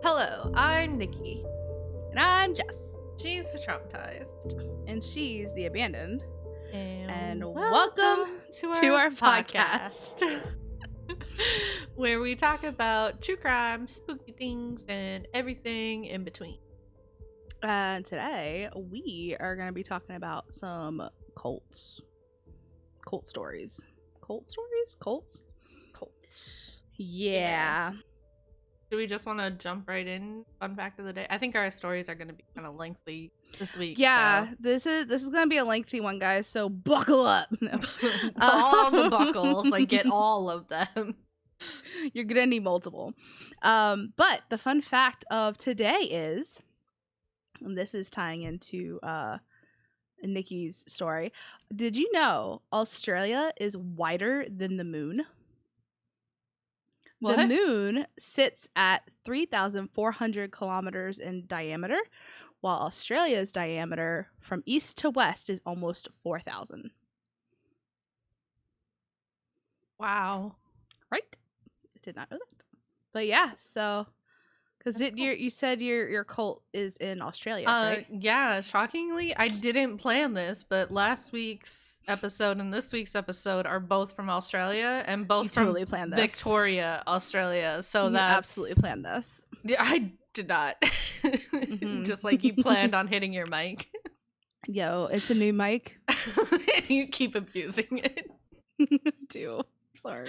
Hello, I'm Nikki. And I'm Jess. She's the traumatized. And she's the abandoned. And welcome to our podcast. Where we talk about true crime, spooky things, and everything in between. Today, we are going to be talking about some cults. Cult stories. Cult stories? Cults? Yeah. Do we just want to jump right in? Fun fact of the day. I think our stories are going to be kind of lengthy this week. Yeah, so. this is going to be a lengthy one, guys. So buckle up. No. All the buckles, like get all of them. You're going to need multiple. But the fun fact of today is, and this is tying into Nikki's story. Did you know Australia is wider than the moon? What? The moon sits at 3,400 kilometers in diameter, while Australia's diameter from east to west is almost 4,000. Wow. Right? I did not know that. But yeah, so because That's cool. you said your cult is in Australia, right? Yeah, shockingly, I didn't plan this, but last week's episode and this week's episode are both from Australia and both You from totally planned this. Victoria, Australia. So You that's absolutely planned this. Yeah, I did not. Just like you planned on hitting your mic. Yo, it's a new mic. You keep abusing it. Do. Sorry.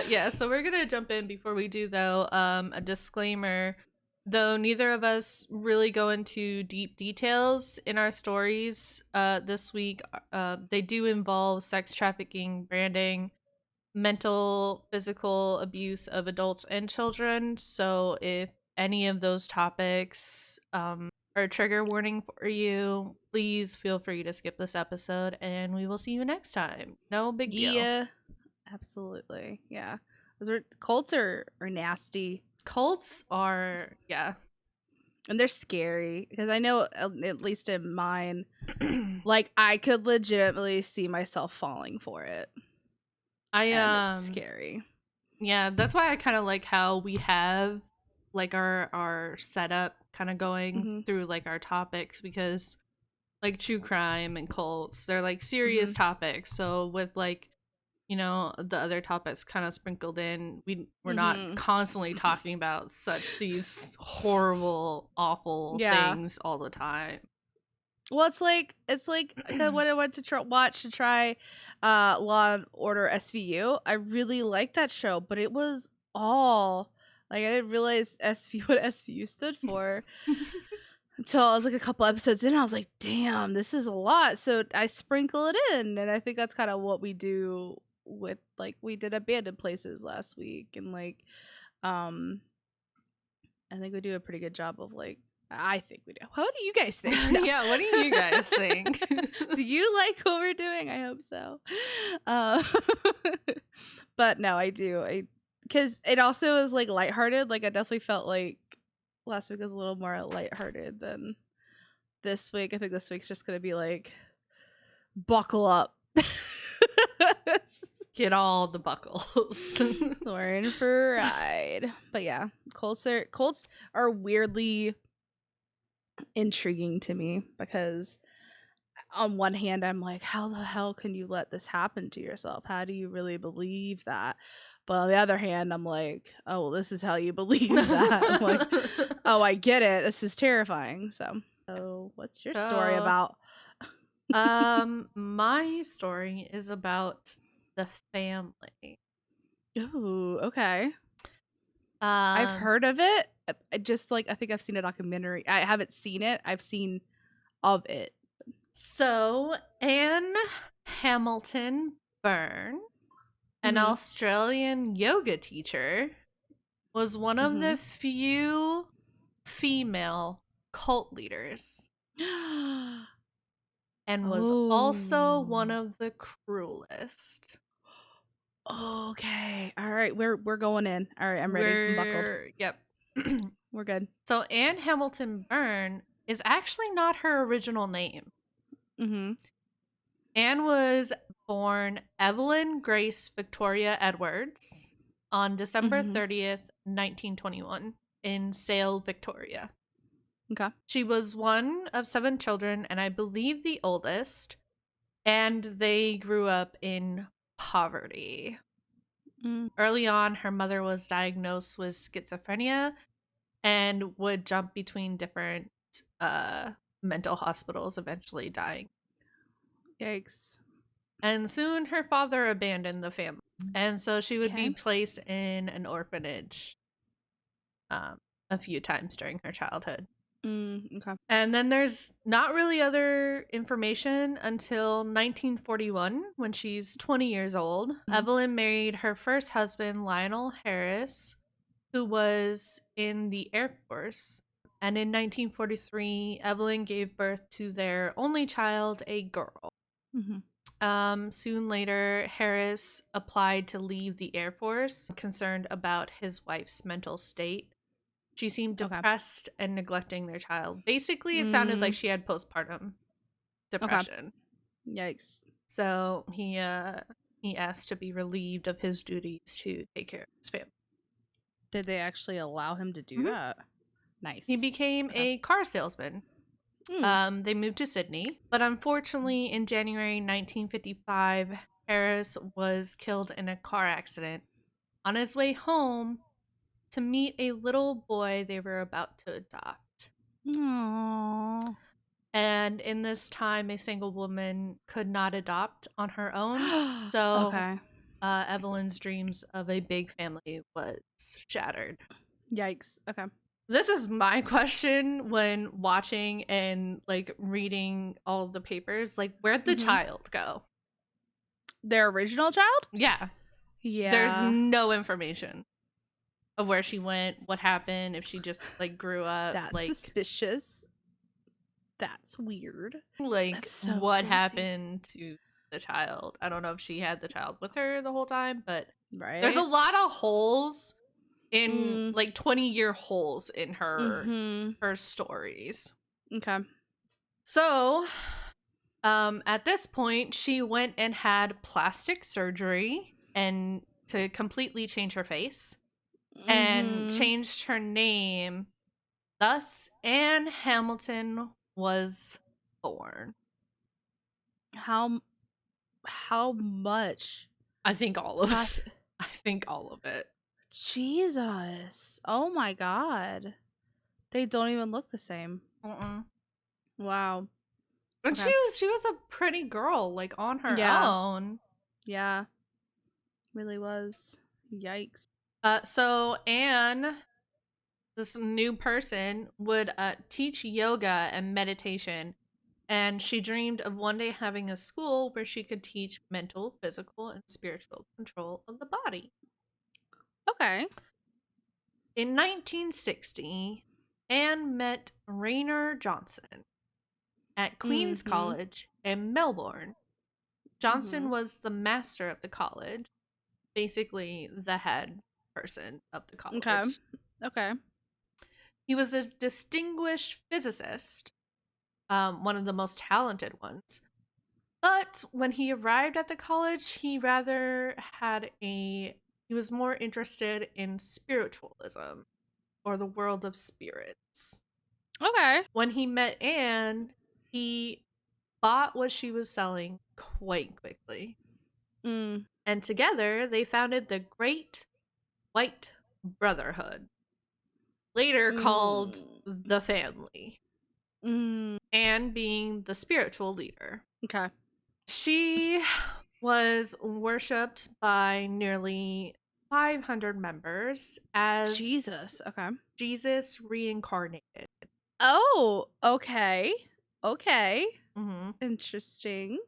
Yeah, so we're gonna jump in. Before we do, though, a disclaimer. Though neither of us really go into deep details in our stories this week, they do involve sex trafficking, branding, mental, physical abuse of adults and children. So if any of those topics are a trigger warning for you, please feel free to skip this episode, and we will see you next time. No big deal. Yeah, absolutely. Yeah, cults are nasty. Cults are, yeah. And they're scary because I know, at least in mine, like I could legitimately see myself falling for it. And it's scary. Yeah, that's why I kind of like how we have like our setup kind of going through like our topics, because like true crime and cults, they're like serious topics. So with like, you know, the other topics kind of sprinkled in, we're not constantly talking about these horrible, awful things all the time. Well, it's like when I went to try Law and Order SVU. I really liked that show, but it was all like, I didn't realize what SVU stood for until I was like a couple episodes in. I was like, damn, this is a lot. So I sprinkle it in, and I think that's kind of what we do with, like, we did Abandoned Places last week, and like I think we do a pretty good job of, like, I think we do. What do you guys think? No. Yeah, what do you guys think? Do you like what we're doing? I hope so. But no, I do. Because it also is like lighthearted. Like, I definitely felt like last week was a little more lighthearted than this week. I think this week's just gonna be like, buckle up. Get all the buckles. We're in for a ride. But yeah, cults are weirdly intriguing to me, because on one hand I'm like, how the hell can you let this happen to yourself? How do you really believe that? But on the other hand, I'm like, oh, well, this is how you believe that. I'm like, oh, I get it. This is terrifying. So what's your story about? My story is about the family. Ooh, okay. I've heard of it. I think I've seen a documentary. I haven't seen it. I've seen of it. So Anne Hamilton Byrne, an Australian yoga teacher, was one of the few female cult leaders. And was also one of the cruelest. Okay. All right. We're going in. All right. I'm ready. I'm buckled. Yep. We're good. So Anne Hamilton Byrne is actually not her original name. Anne was born Evelyn Grace Victoria Edwards on December 30th, 1921 in Sale, Victoria. Okay. She was one of 7 children, and I believe the oldest, and they grew up in poverty. Mm. Early on, her mother was diagnosed with schizophrenia and would jump between different mental hospitals, eventually dying. Yikes. And soon her father abandoned the family, and so she would be Okay. placed in an orphanage a few times during her childhood. Okay. And then there's not really other information until 1941 when she's 20 years old. Evelyn married her first husband, Lionel Harris, who was in the Air Force. And in 1943, Evelyn gave birth to their only child, a girl. Soon later, Harris applied to leave the Air Force, concerned about his wife's mental state. She seemed depressed and neglecting their child. Basically, it sounded like she had postpartum depression. Yikes. So he asked to be relieved of his duties to take care of his family. Did they actually allow him to do that? Nice. He became a car salesman. They moved to Sydney, but unfortunately in January 1955, Harris was killed in a car accident on his way home to meet a little boy they were about to adopt. Aww. And in this time, a single woman could not adopt on her own. So Evelyn's dreams of a big family was shattered. Yikes. Okay. This is my question when watching and like reading all of the papers. Like, where'd the child go? Their original child? Yeah. There's no information of where she went, what happened, if she just like grew up. That's like suspicious. That's weird. Like, That's so what crazy. happened to the child? I don't know if she had the child with her the whole time, but Right. there's a lot of holes in like 20-year holes in her her stories. Okay. So at this point she went and had plastic surgery and to completely change her face and changed her name. Thus Anne Hamilton was born. How much? I think all of it. I think all of it. Jesus. Oh my god. They don't even look the same. Wow. And she was a pretty girl, like on her own. Yeah. Really was. Yikes. So Anne, this new person, would teach yoga and meditation, and she dreamed of one day having a school where she could teach mental, physical, and spiritual control of the body. Okay. In 1960, Anne met Raynor Johnson at Queen's College in Melbourne. Johnson was the master of the college, basically the head person of the college. Okay. He was a distinguished physicist, one of the most talented ones. But when he arrived at the college, he was more interested in spiritualism or the world of spirits. Okay. When he met Anne, he bought what she was selling quite quickly. And together they founded the Great White Brotherhood, later called the Family. Anne being the spiritual leader. Okay. She was worshipped by nearly 500 members as Jesus. Okay. Jesus reincarnated. Oh, okay. Okay. Interesting.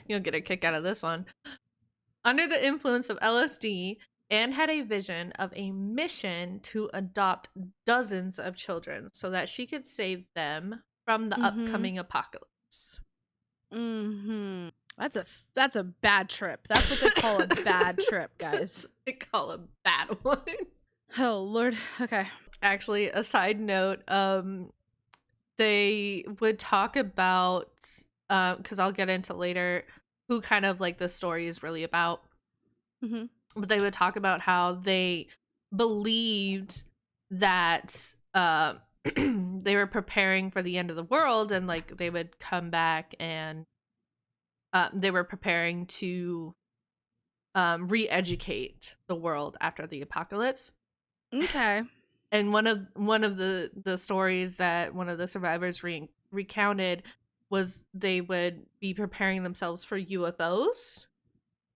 You'll get a kick out of this one. Under the influence of LSD, Anne had a vision of a mission to adopt dozens of children so that she could save them from the upcoming apocalypse. That's a bad trip. That's what they call a bad trip, guys. They call a bad one. Oh Lord. Okay. Actually, a side note, they would talk about because I'll get into later who kind of like the story is really about. but they would talk about how they believed that they were preparing for the end of the world, and like they would come back and they were preparing to re-educate the world after the apocalypse. Okay. And one of the stories that one of the survivors recounted was they would be preparing themselves for UFOs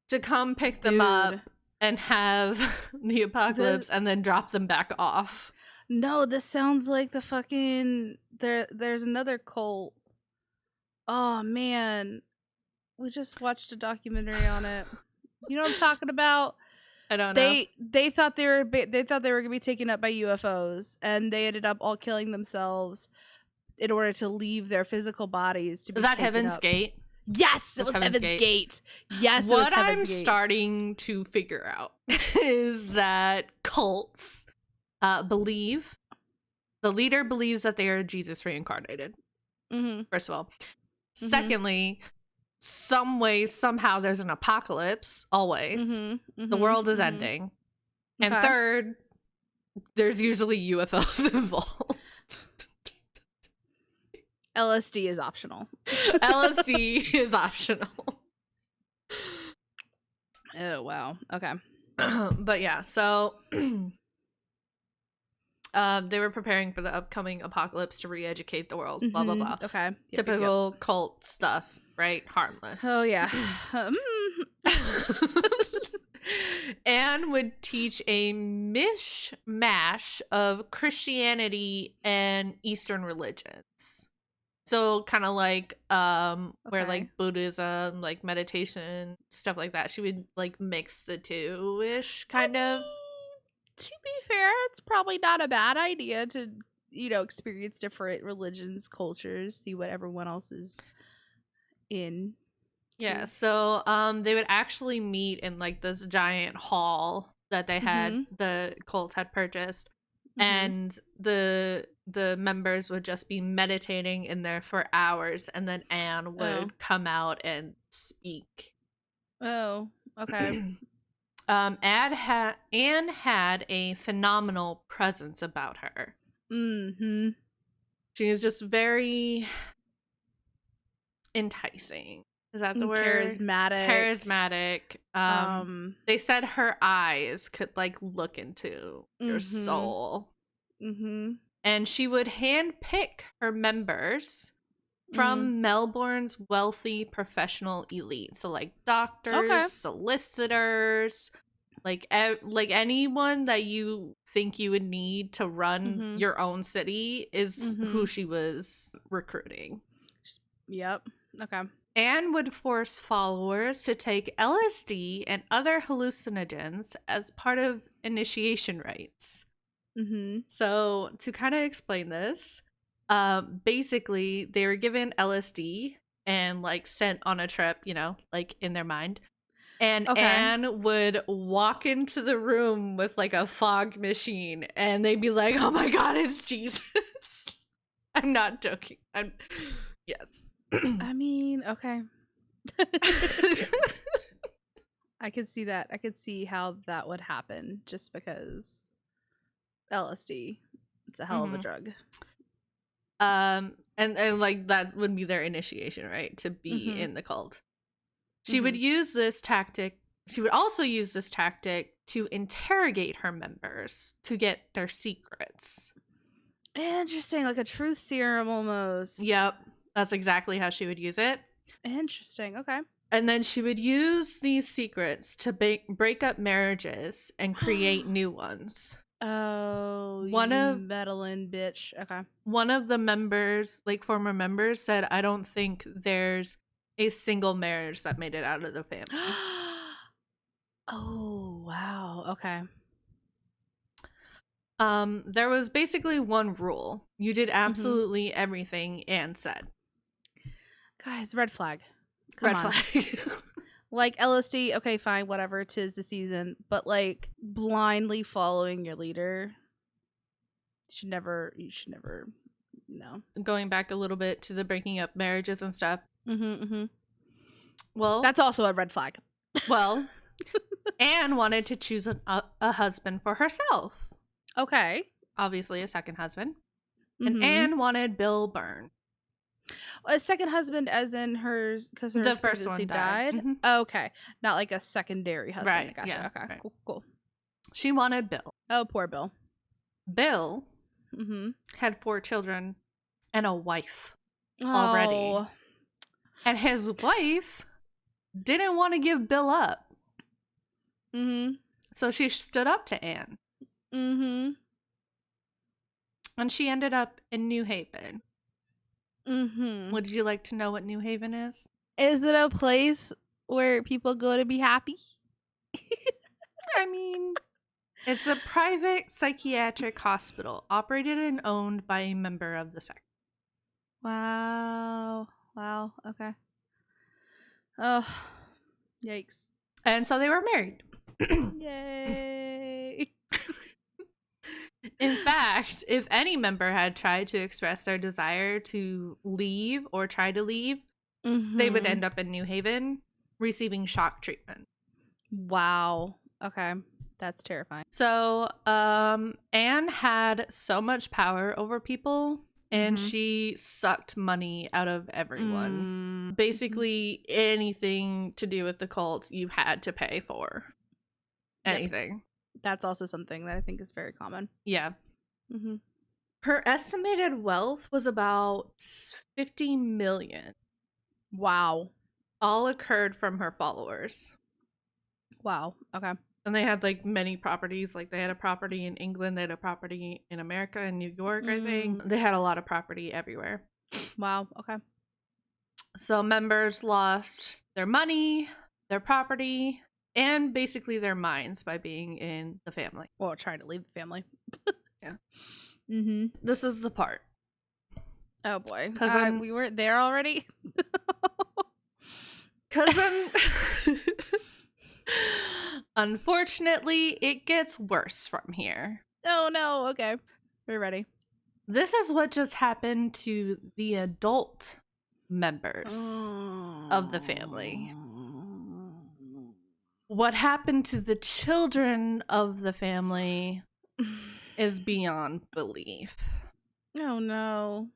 to come pick them up Dude. and have the apocalypse and then drop them back off. No, this sounds like the fucking there's another cult. Oh man. We just watched a documentary on it. You know what I'm talking about? I don't know. They thought they were gonna be taken up by UFOs, and they ended up all killing themselves in order to leave their physical bodies to be Is that taken Heaven's up. Gate? Yes, it was Heaven's Gate. Yes, what it was Heaven's I'm Gate. starting to figure out is that cults believe the leader believes that they are Jesus reincarnated. First of all, secondly, some way somehow there's an apocalypse. Always, the world is ending, and third, there's usually UFOs involved. LSD is optional. LSD is optional. Oh wow. Okay. But yeah, so they were preparing for the upcoming apocalypse to re-educate the world. Blah blah blah. Okay. Typical cult stuff, right? Harmless. Oh yeah. Anne would teach a mishmash of Christianity and Eastern religions. So kind of like where like Buddhism, like meditation, stuff like that. She would like mix the two-ish kind of. To be fair, it's probably not a bad idea to, experience different religions, cultures, see what everyone else is in. Yeah, so they would actually meet in like this giant hall that they had the cult had purchased, and the members would just be meditating in there for hours, and then Anne would come out and speak. Oh, okay. Anne had a phenomenal presence about her. She is just very enticing. Is that the word? Charismatic. They said her eyes could like look into your soul. And she would handpick her members from Melbourne's wealthy professional elite. So like doctors, solicitors, like anyone that you think you would need to run your own city is who she was recruiting. Yep. Okay. Anne would force followers to take LSD and other hallucinogens as part of initiation rites. So to kind of explain this, basically they were given LSD and like sent on a trip, like in their mind. And Anne would walk into the room with like a fog machine and they'd be like, "Oh my God, it's Jesus." I'm not joking. Yes. I mean, okay. I could see that. I could see how that would happen just because LSD, it's a hell of a drug. And like that would be their initiation, right? To be in the cult. She would use this tactic. She would also use this tactic to interrogate her members to get their secrets. Interesting, like a truth serum almost. Yep. That's exactly how she would use it. Interesting. Okay. And then she would use these secrets to break up marriages and create new ones. Oh, meddling bitch. Okay. One of the members, like former members, said, "I don't think there's a single marriage that made it out of the family." Oh, wow. Okay. There was basically one rule. You did absolutely everything Anne said. Guys, red flag. Come on. Flag. Like LSD, okay, fine, whatever, 'tis the season. But like blindly following your leader, you should never, no. Going back a little bit to the breaking up marriages and stuff. Well, that's also a red flag. Well, Anne wanted to choose a husband for herself. Okay. Obviously, a second husband. And Mm-hmm. Anne wanted Bill Byrne. A second husband, as in hers, because hers The first previously one died. died. Mhm. Okay, not like a secondary husband. Right, Gotcha. yeah, Okay. right. Cool. She wanted Bill. Oh, poor Bill. Bill Mm-hmm. had 4 children and a wife already. Oh. And his wife didn't want to give Bill up. Mm-hmm. So she stood up to Anne. Mm-hmm. And she ended up in New Haven. Mm-hmm. Would you like to know what New Haven is? Is it a place where people go to be happy? I mean, it's a private psychiatric hospital operated and owned by a member of the sect. Wow. Okay. Oh, yikes. And so they were married. Yay. In fact, if any member had tried to express their desire to leave or try to leave, they would end up in New Haven receiving shock treatment. Wow. Okay. That's terrifying. So, Anne had so much power over people, and she sucked money out of everyone. Basically, anything to do with the cult, you had to pay for. Anything. That's also something that I think is very common. Yeah. Mm-hmm. Her estimated wealth was about 50 million. Wow. All occurred from her followers. Wow. Okay. And they had like many properties. Like they had a property in England, they had a property in America, in New York, I think. They had a lot of property everywhere. Wow. Okay. So members lost their money, their property, and basically their minds by being in the family. Well, trying to leave the family. Yeah. Mm-hmm. This is the part. Oh boy. 'Cause we weren't there already. Because unfortunately, it gets worse from here. Oh no. Okay. We're ready. This is what just happened to the adult members of the family. What happened to the children of the family is beyond belief. Oh no.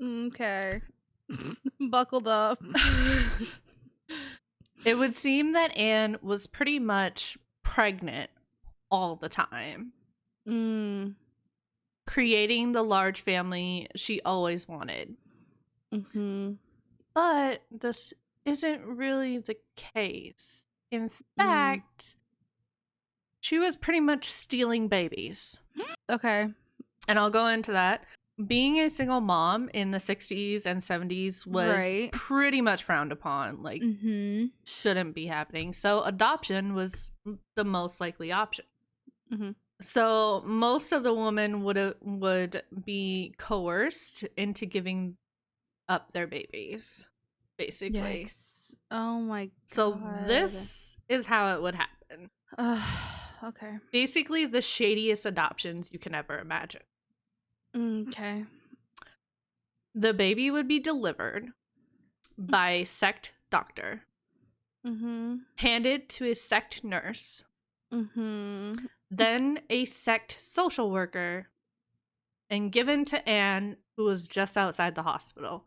Okay. Buckled up. It would seem that Anne was pretty much pregnant all the time, creating the large family she always wanted. But this isn't really the case. In fact, she was pretty much stealing babies. Okay. And I'll go into that. Being a single mom in the 60s and 70s was pretty much frowned upon. Like, shouldn't be happening. So adoption was the most likely option. So most of the women would be coerced into giving up their babies, basically. Yikes. Oh my god. So this is how it would happen. Okay. Basically the shadiest adoptions you can ever imagine. Okay. The baby would be delivered by a sect doctor, handed to a sect nurse, then a sect social worker, and given to Anne, who was just outside the hospital.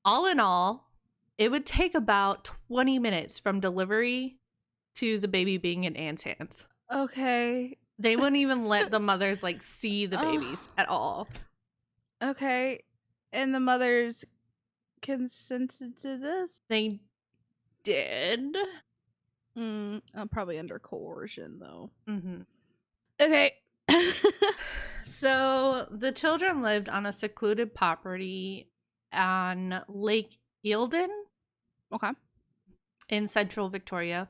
All in all, it would take about 20 minutes from delivery to the baby being in Anne's hands. Okay. They wouldn't even let the mothers like see the babies at all. Okay. And the mothers consented to this? They did. Probably under coercion though. Okay. So the children lived on a secluded property on Lake Eildon. Okay. In central Victoria.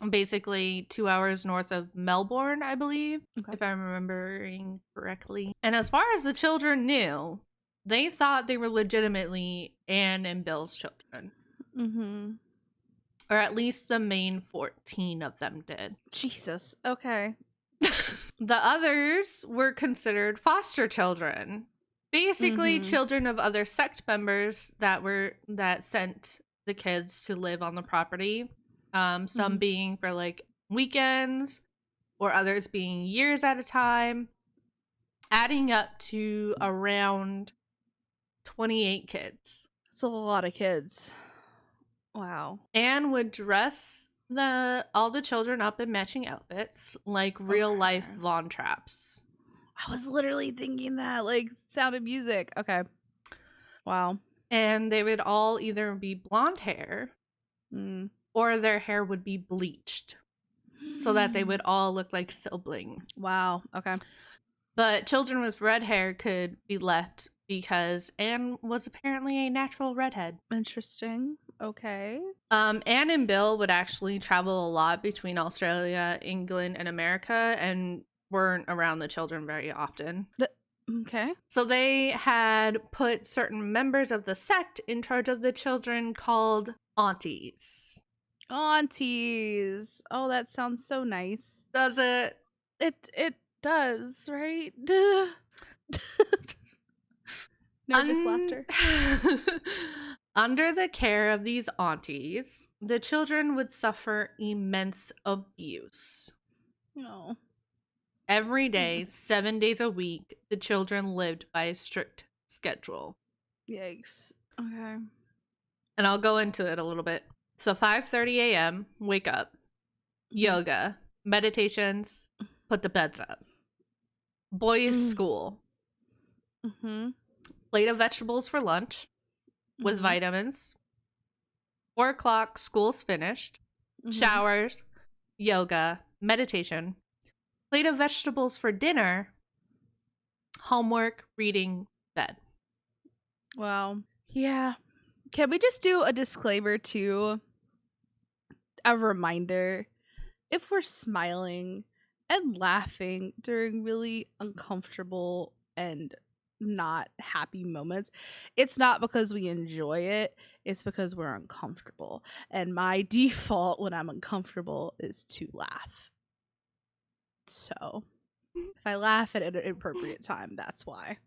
Basically 2 hours north of Melbourne, I believe, if I'm remembering correctly. And as far as the children knew, they thought they were legitimately Anne and Bill's children. Or at least the main 14 of them did. Jesus. Okay. The others were considered foster children. Basically children of other sect members that sent the kids to live on the property. Some being for like weekends or others being years at a time, adding up to around 28 kids. It's a lot of kids. Wow. Anne would dress all the children up in matching outfits like real life Von Traps. I was literally thinking that, like, Sound of Music. Okay. Wow. And they would all either be blonde hair or their hair would be bleached so that they would all look like siblings. Wow. Okay. But children with red hair could be left because Anne was apparently a natural redhead. Interesting. Okay. Anne and Bill would actually travel a lot between Australia, England, and America and weren't around the children very often. Okay. So they had put certain members of the sect in charge of the children called aunties. Aunties. Oh, that sounds so nice. Does it? It does, right? Nervous laughter. Under the care of these aunties, the children would suffer immense abuse. No. Every day, 7 days a week, the children lived by a strict schedule. Yikes. Okay. And I'll go into it a little bit. So 5:30 a.m., wake up, yoga, meditations, put the beds up. Boys' school. Plate of vegetables for lunch with vitamins. 4 o'clock, school's finished. Showers, yoga, meditation. Plate of vegetables for dinner. Homework, reading, bed. Wow. Yeah. Can we just do a disclaimer too? A reminder. If we're smiling and laughing during really uncomfortable and not happy moments, it's not because we enjoy it, it's because we're uncomfortable. And my default when I'm uncomfortable is to laugh. So if I laugh at an inappropriate time, that's why.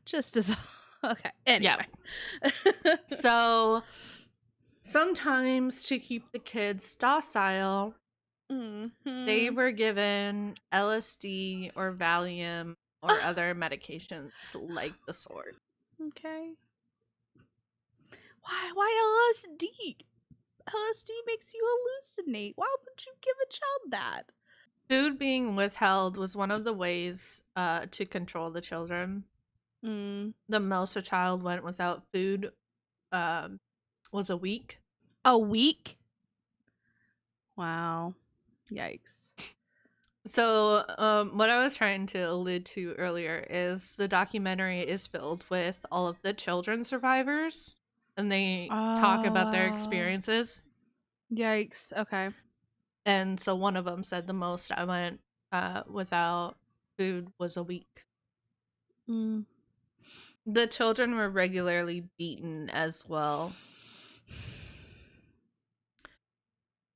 Just as okay. Anyway. Yeah. So sometimes to keep the kids docile, they were given LSD or Valium or other medications like the sort. Okay. Why LSD? LSD makes you hallucinate. Why would you give a child that? Food being withheld was one of the ways to control the children. The most a child went without food was a week. A week? Wow. Yikes. So what I was trying to allude to earlier is the documentary is filled with all of the children survivors, and they talk about their experiences. Yikes. Okay. And so one of them said the most I went without food was a week. The children were regularly beaten as well.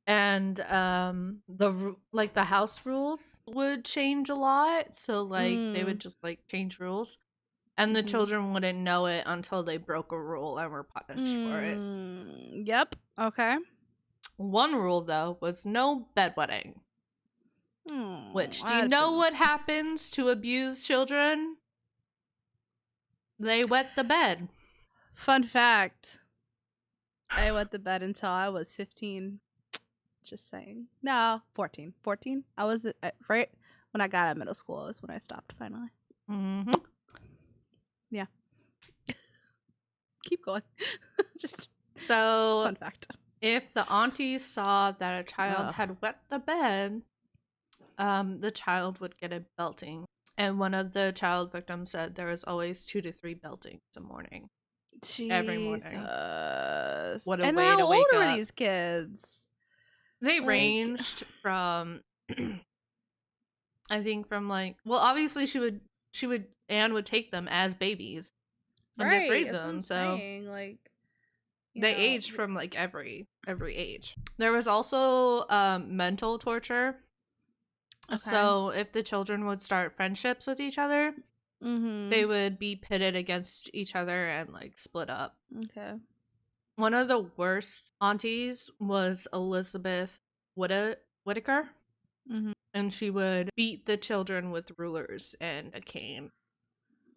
And the house rules would change a lot, so like they would just like change rules, and the children wouldn't know it until they broke a rule and were punished for it. Yep. Okay. One rule though was no bedwetting. Which, do you know what happens to abused children? They wet the bed. Fun fact. I wet the bed until I was 15. Just saying. No, 14. 14? I was right when I got out of middle school is when I stopped finally. Yeah. Keep going. Just so fun fact. If the aunties saw that a child had wet the bed, the child would get a belting. And one of the child victims said there was always 2 to 3 beltings a morning. Every morning. What a way to wake up. How old were these kids? They ranged from, I think from like, well, obviously Anne would take them as babies and just raise them. So like, they aged from like every age. There was also mental torture. Okay. So if the children would start friendships with each other, they would be pitted against each other and like split up. Okay. One of the worst aunties was Elizabeth Whittaker, Mm-hmm. and she would beat the children with rulers and a cane.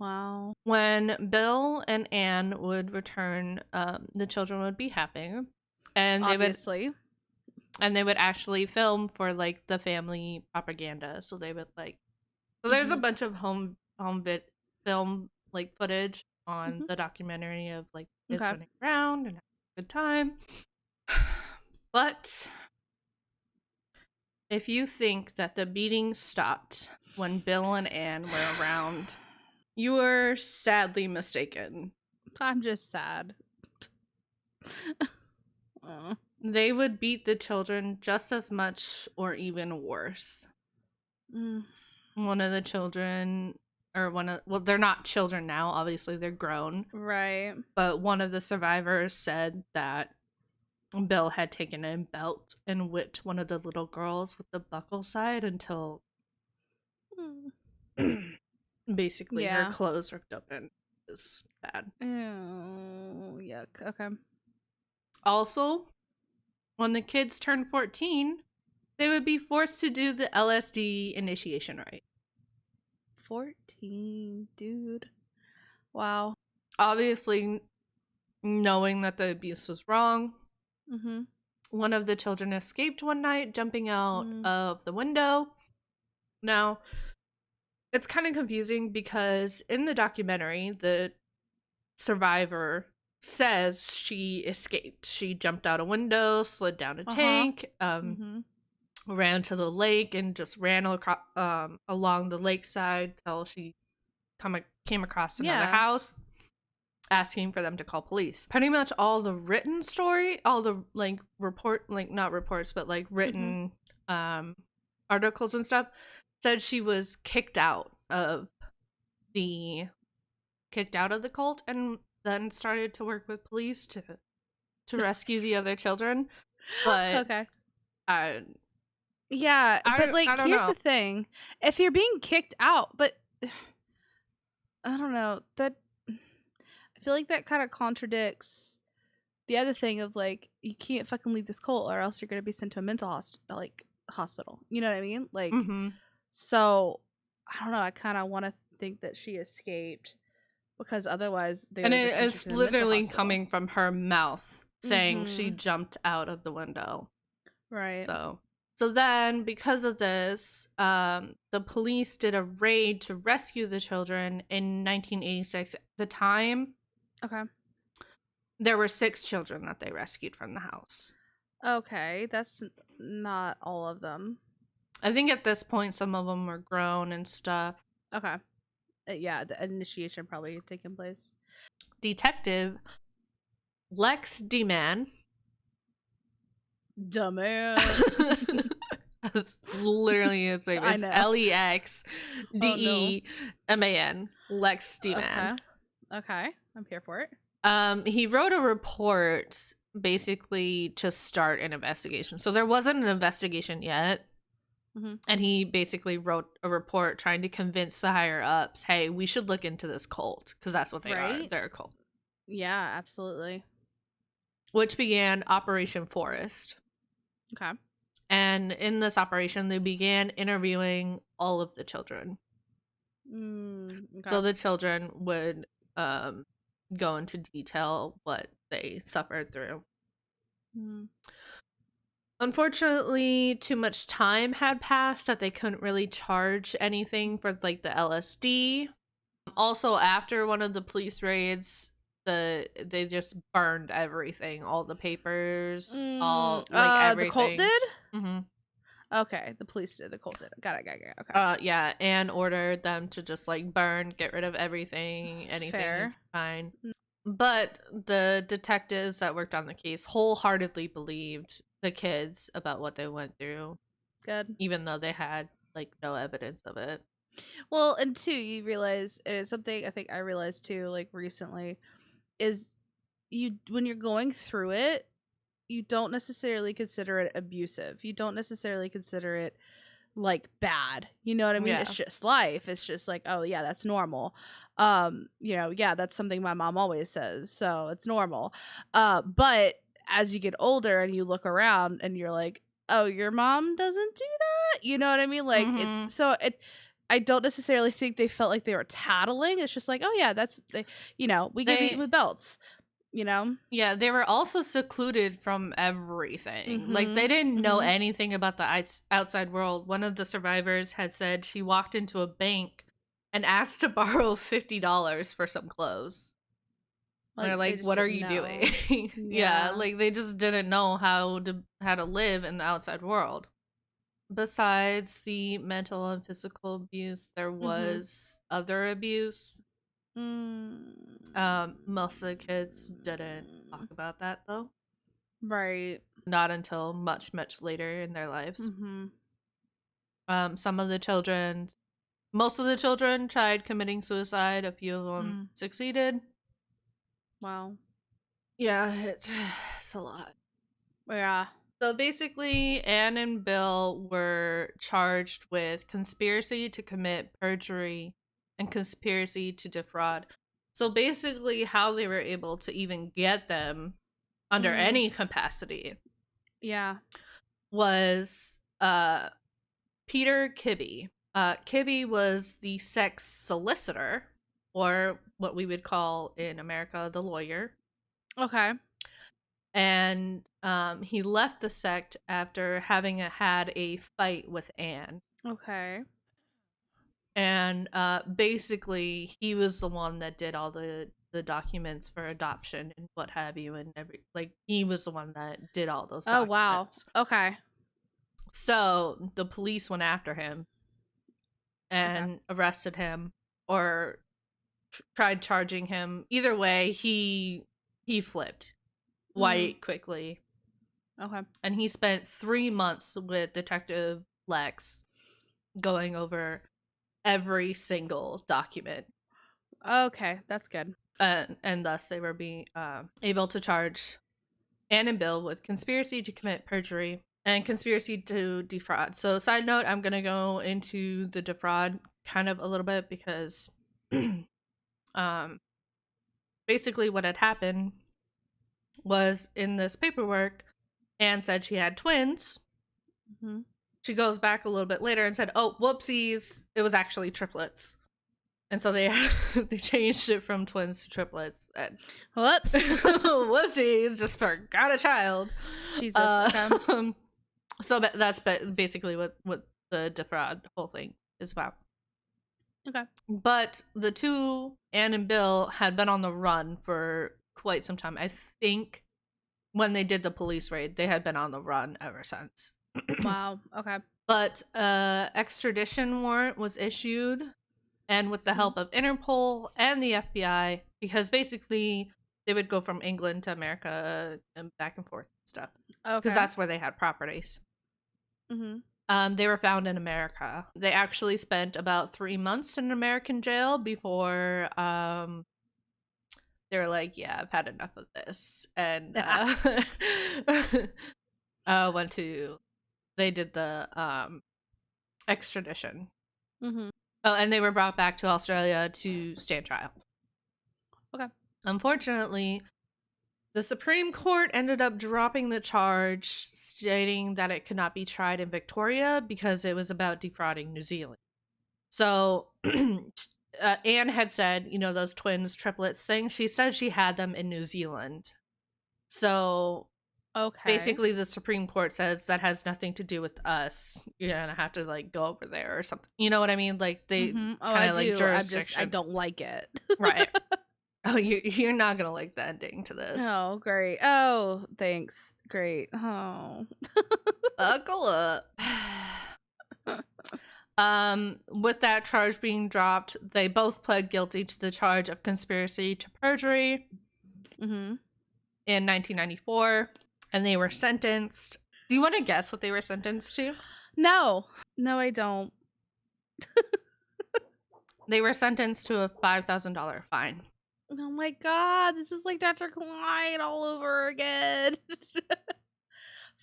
Wow. When Bill and Anne would return, the children would be happy, and Obviously. they would actually film for like the family propaganda. So they would like, so there's a bunch of home film like footage on the documentary of like kids Okay. running around and having a good time. But if you think that the beating stopped when Bill and Anne were around, you were sadly mistaken. I'm just sad. Oh. They would beat the children just as much or even worse. Mm. One of the children, well, they're not children now, obviously, they're grown. Right. But one of the survivors said that Bill had taken a belt and whipped one of the little girls with the buckle side until basically her clothes ripped open. It's bad. Ew, yuck. Okay. Also, when the kids turned 14, they would be forced to do the LSD initiation rite. 14, dude. Wow. Obviously, knowing that the abuse was wrong, Mm-hmm. one of the children escaped one night, jumping out of the window. Now, it's kind of confusing because in the documentary, the survivor says she escaped. She jumped out a window, slid down a tank, ran to the lake, and just ran along the lakeside till she came across another house, asking for them to call police. Pretty much all the written story, all the like not reports, but like written articles and stuff, said she was kicked out of the cult and then started to work with police to rescue the other children. But okay. Yeah, but like here's the thing. If you're being kicked out, but I don't know, that I feel like that kind of contradicts the other thing of like you can't fucking leave this cult or else you're going to be sent to a mental hospital. You know what I mean? Like so I don't know, I kind of want to think that she escaped because otherwise they would have it's literally coming from her mouth saying she jumped out of the window. Right. So then, because of this, the police did a raid to rescue the children in 1986. At the time, there were 6 children that they rescued from the house. Okay, that's not all of them. I think at this point, some of them were grown and stuff. Okay. Yeah, the initiation probably had taken place. Detective Lex D-Man. Dumbass. That's literally his name. It's LEXDEMAN. Lex D-Man. Okay, I'm here for it. He wrote a report basically to start an investigation. So there wasn't an investigation yet. And he basically wrote a report trying to convince the higher ups, hey, we should look into this cult, because that's what they are. They're a cult. Yeah, absolutely. Which began Operation Forest. Okay. And in this operation, they began interviewing all of the children. Okay. So the children would go into detail what they suffered through. Unfortunately, too much time had passed that they couldn't really charge anything for like the LSD. Also, after one of the police raids, they just burned everything, all the papers, all like everything. The cult did? Mm-hmm. Okay, the police did. The cult did. Got it. Okay. Yeah, and ordered them to just like burn, get rid of anything Fair. Fine. But the detectives that worked on the case wholeheartedly believed the kids about what they went through. Good. Even though they had like no evidence of it. Well, and 2, you realize it's something I think I realized too, like recently, is when you're going through it, you don't necessarily consider it abusive. You don't necessarily consider it like bad. You know what I mean? Yeah. It's just life. It's just like, oh yeah, that's normal. Yeah, that's something my mom always says. So it's normal. But as you get older and you look around and you're like, oh, your mom doesn't do that? You know what I mean? Like Mm-hmm. I don't necessarily think they felt like they were tattling. It's just like, oh yeah, we get beaten They with belts, you know? Yeah, they were also secluded from everything. Like, they Mhm. didn't know Mhm. anything about the outside world. One of the survivors had said she walked into a bank and asked to borrow $50 for some clothes. And they're Like they like, just "What are didn't you know. doing?" Yeah, Yeah. like they just didn't know how to live in the outside world. Besides the mental and physical abuse, there Mhm. was other abuse. Most of the kids didn't talk Mm. about that though. Right. Not until much, much later in their lives. Mhm. Some of the children, most of the children tried committing suicide. A few of them Mm. succeeded. Wow. Yeah, it's a lot. Yeah. So basically, Anne and Bill were charged with conspiracy to commit perjury and conspiracy to defraud. So basically, how they were able to even get them under Mm. any capacity Yeah. was Peter Kibbe. Kibbe was the sex solicitor, or what we would call in America the lawyer. Okay. And he left the sect after having had a fight with Anne. Okay. And basically, he was the one that did all the documents for adoption and what have you, and he was the one that did all those Oh wow. documents. Okay. So the police went after him Okay. and arrested him, or tried charging him. Either way, he flipped Mm. white quickly, Okay. and he spent 3 months with Detective Lex going over every single document, Okay. That's good. and thus they were being able to charge Anne and Bill with conspiracy to commit perjury and conspiracy to defraud. So, side note, I'm gonna go into the defraud kind of a little bit because, um, basically what had happened was in this paperwork, Anne said she had twins. Mhm. She goes back a little bit later and said, "Oh, whoopsies! It was actually triplets." And so they they changed it from twins to triplets. And Whoops. whoopsies! Just forgot a child. Jesus. Okay. So that's basically what the defraud whole thing is about. Okay. But the two, Anne and Bill, had been on the run for quite some time. I think when they did the police raid, they had been on the run ever since. Wow. Okay. But extradition warrant was issued, and with the Mhm. help of Interpol and the FBI, because basically they would go from England to America and back and forth and stuff, because Okay. that's where they had properties. Mhm. They were found in America. They actually spent about 3 months in an American jail before they were like, "Yeah, I've had enough of this," and went to they did the extradition. Mhm. Oh, and they were brought back to Australia to stand trial. Okay. Unfortunately, the Supreme Court ended up dropping the charge, stating that it could not be tried in Victoria because it was about defrauding New Zealand. So, Anne had said, those twins, triplets thing, she said she had them in New Zealand. So, Okay. basically, the Supreme Court says that has nothing to do with us. You're gonna have to, like, go over there or something. You know what I mean? Like, they Mhm. Oh, I kind of like do. I jurisdiction. don't like it. Right. Oh, you're not gonna like the ending to this. Oh, great. Oh, thanks. Great. Oh. Buckle up. With that charge being dropped, they both pled guilty to the charge of conspiracy to perjury Mhm. in 1994, and they were sentenced. Do you want to guess what they were sentenced to? No. No, I don't. They were sentenced to a $5,000 fine. Oh my god, this is like Dr. Klein all over again.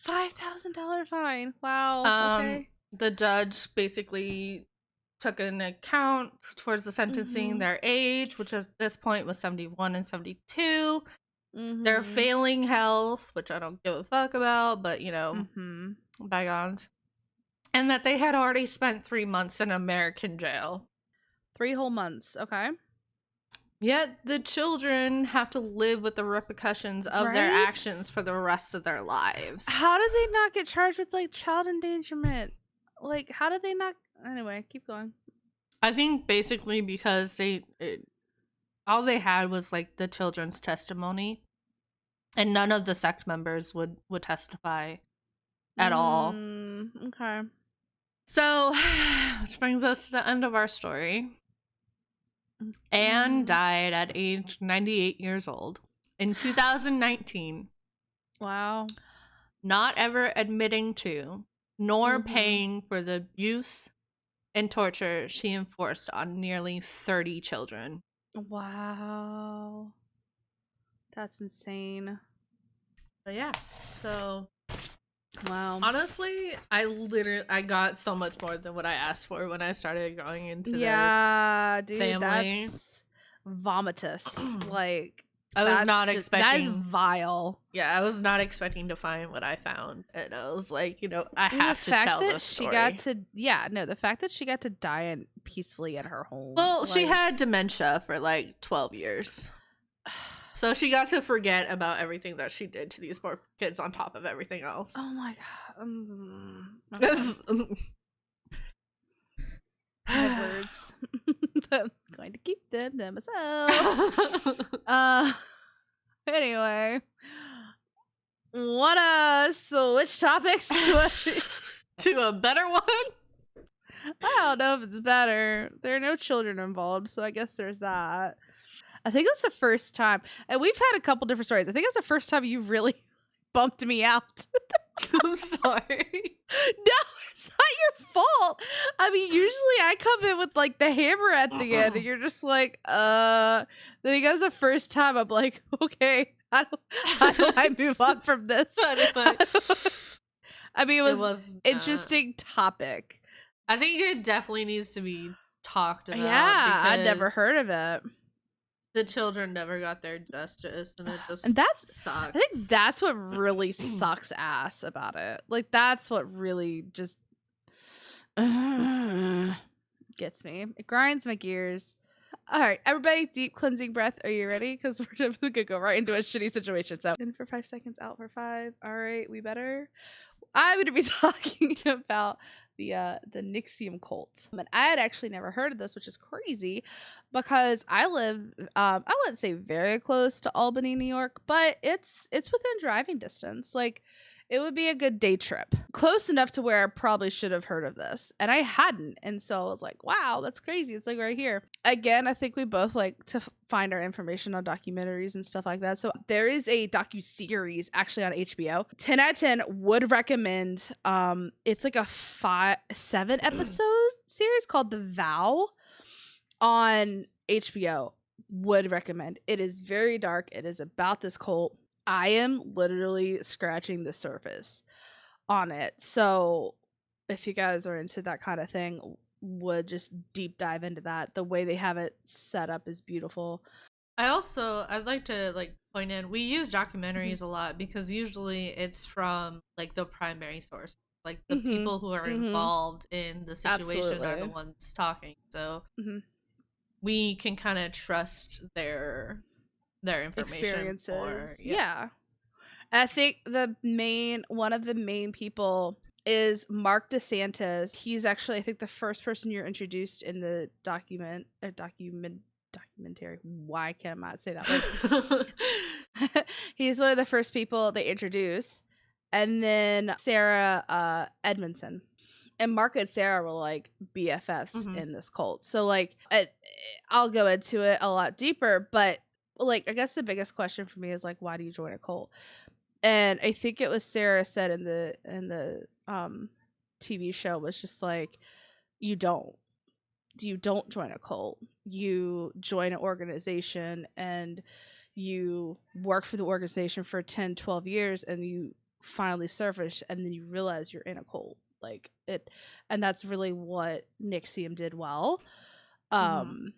$5,000 fine. Wow. Okay. the judge basically took into account towards the sentencing their age, which at this point was 71 and 72, their failing health, which I don't give a fuck about, but bygones, and that they had already spent 3 months in American jail. 3 whole months. Okay. Yet the children have to live with the repercussions of their actions for the rest of their lives. How did they not get charged with like child endangerment? Like, how did they not? Anyway, keep going. I think basically because all they had was like the children's testimony, and none of the sect members would testify at all. Okay. So, which brings us to the end of our story. Anne died at age 98 years old in 2019. Wow. Not ever admitting to, nor paying for the abuse and torture she enforced on nearly 30 children. Wow. That's insane. But yeah, so wow. Honestly, I got so much more than what I asked for when I started going into this dude, family. That's vomitous. Like, I was not expecting. That is vile. Yeah, I was not expecting to find what I found, and I was like, I have to tell this story. The fact that she got to die peacefully in her home. Well, she had dementia for like 12 years. So she got to forget about everything that she did to these poor kids on top of everything else. Oh my god. My words. I'm going to keep them to myself. Anyway. Wanna switch topics to a better one? I don't know if it's better. There are no children involved, so I guess there's that. I think it's the first time, and we've had a couple different stories. I think it's the first time you really bumped me out. I'm sorry. No, it's not your fault. I mean, usually I come in with like the hammer at the end, and you're just like, I think it was the first time I'm like, okay, how do I move on from this? I mean, it was interesting topic. I think it definitely needs to be talked about. Yeah, I'd never heard of it. The children never got their justice, and it just sucks. I think that's what really sucks ass about it. Like, that's what really just gets me. It grinds my gears. All right, everybody, deep cleansing breath. Are you ready? Because we're going to go right into a shitty situation. So, in for 5 seconds, out for 5. All right, we better. I'm going to be talking about the NXIVM Cult. And I had actually never heard of this, which is crazy because I live, I wouldn't say very close to Albany, New York, but it's within driving distance. Like, it would be a good day trip. Close enough to where I probably should have heard of this. And I hadn't. And so I was like, wow, that's crazy. It's like right here. Again, I think we both like to find our information on documentaries and stuff like that. So there is a docuseries actually on HBO. 10 out of 10 would recommend. It's like a 7 episode series called The Vow on HBO. Would recommend. It is very dark. It is about this cult. I am literally scratching the surface on it. So if you guys are into that kind of thing, would just deep dive into that. The way they have it set up is beautiful. I'd like to point in, we use documentaries a lot because usually it's from like the primary source. Like the people who are involved in the situation are the ones talking. So we can kind of trust their information experiences. Yeah. I think one of the main people is Mark DeSantis. He's actually, I think, the first person you're introduced in the documentary. Why can't I say that word? He's one of the first people they introduce. And then Sarah Edmondson. And Mark and Sarah were like BFFs in this cult. So like I'll go into it a lot deeper, but like I guess the biggest question for me is like, why do you join a cult? And I think it was Sarah said in the TV show was just like, you don't join a cult. You join an organization and you work for the organization for 10, 12 years and you finally surface and then you realize you're in a cult. like it, and that's really what NXIVM did well. Mhm.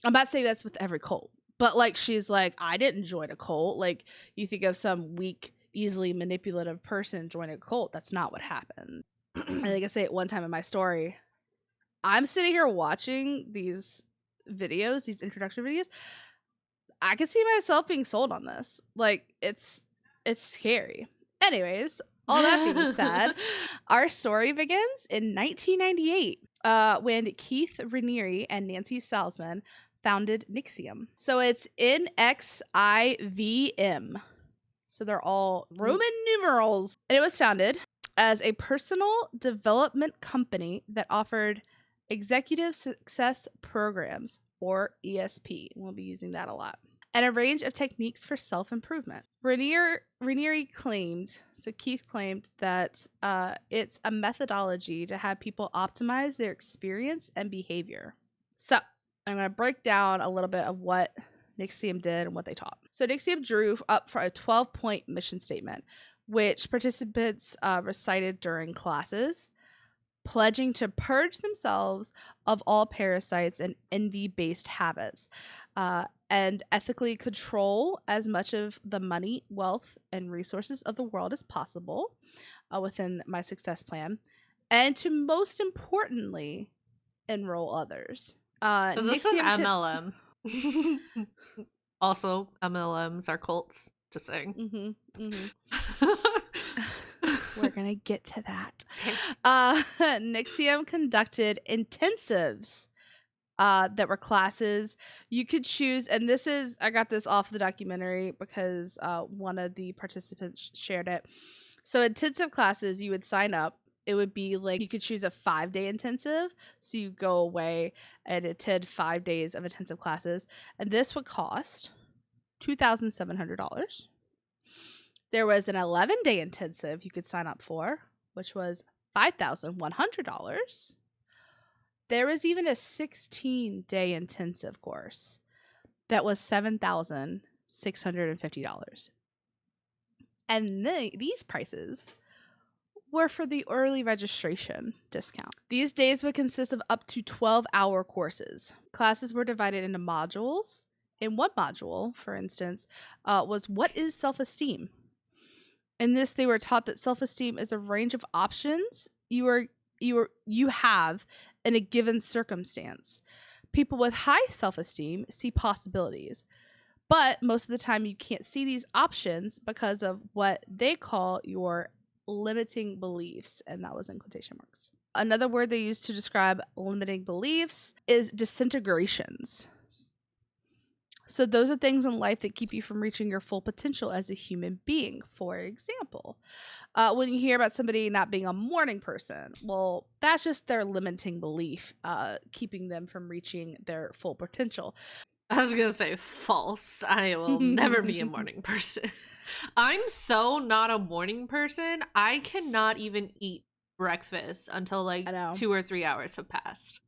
I'm not saying that's with every cult, but like she's like, I didn't join a cult. Like you think of some weak, easily manipulative person joining a cult, that's not what happened. I think I say it one time in my story. I'm sitting here watching these videos, these introduction videos. I can see myself being sold on this. Like it's scary. Anyways, all that being said, our story begins in 1998 when Keith Raniere and Nancy Salzman founded NXIVM. So it's NXIVM. So they're all Roman numerals. And it was founded as a personal development company that offered executive success programs, or ESP. We'll be using that a lot. And a range of techniques for self-improvement. Raniere claimed, so Keith claimed that it's a methodology to have people optimize their experience and behavior. So I'm going to break down a little bit of what NXIVM did and what they taught. So NXIVM drew up for a 12-point mission statement, which participants recited during classes, pledging to purge themselves of all parasites and envy-based habits, and ethically control as much of the money, wealth, and resources of the world as possible within my success plan, and to most importantly, enroll others. Is this an NXIVM MLM? Also, MLMs are cults. Just saying. We're gonna get to that. NXIVM conducted intensives that were classes you could choose, and this is, I got this off the documentary because one of the participants shared it. So intensive classes, you would sign up. It would be like you could choose a 5-day intensive, so you go away and attend 5 days of intensive classes, and this would cost $2,700. There was an 11-day intensive you could sign up for, which was $5,100. There was even a 16-day intensive course that was $7,650. And these prices were for the early registration discount. These days would consist of up to 12-hour courses. Classes were divided into modules. In one module, for instance, was what is self-esteem? In this, they were taught that self-esteem is a range of options you have in a given circumstance. People with high self-esteem see possibilities, but most of the time you can't see these options because of what they call your limiting beliefs, and that was in quotation marks. Another word they use to describe limiting beliefs is disintegrations. So those are things in life that keep you from reaching your full potential as a human being. For example, when you hear about somebody not being a morning person, well, that's just their limiting belief, keeping them from reaching their full potential. I was gonna say false. I will never be a morning person. I'm so not a morning person. I cannot even eat breakfast until like 2 or 3 hours have passed.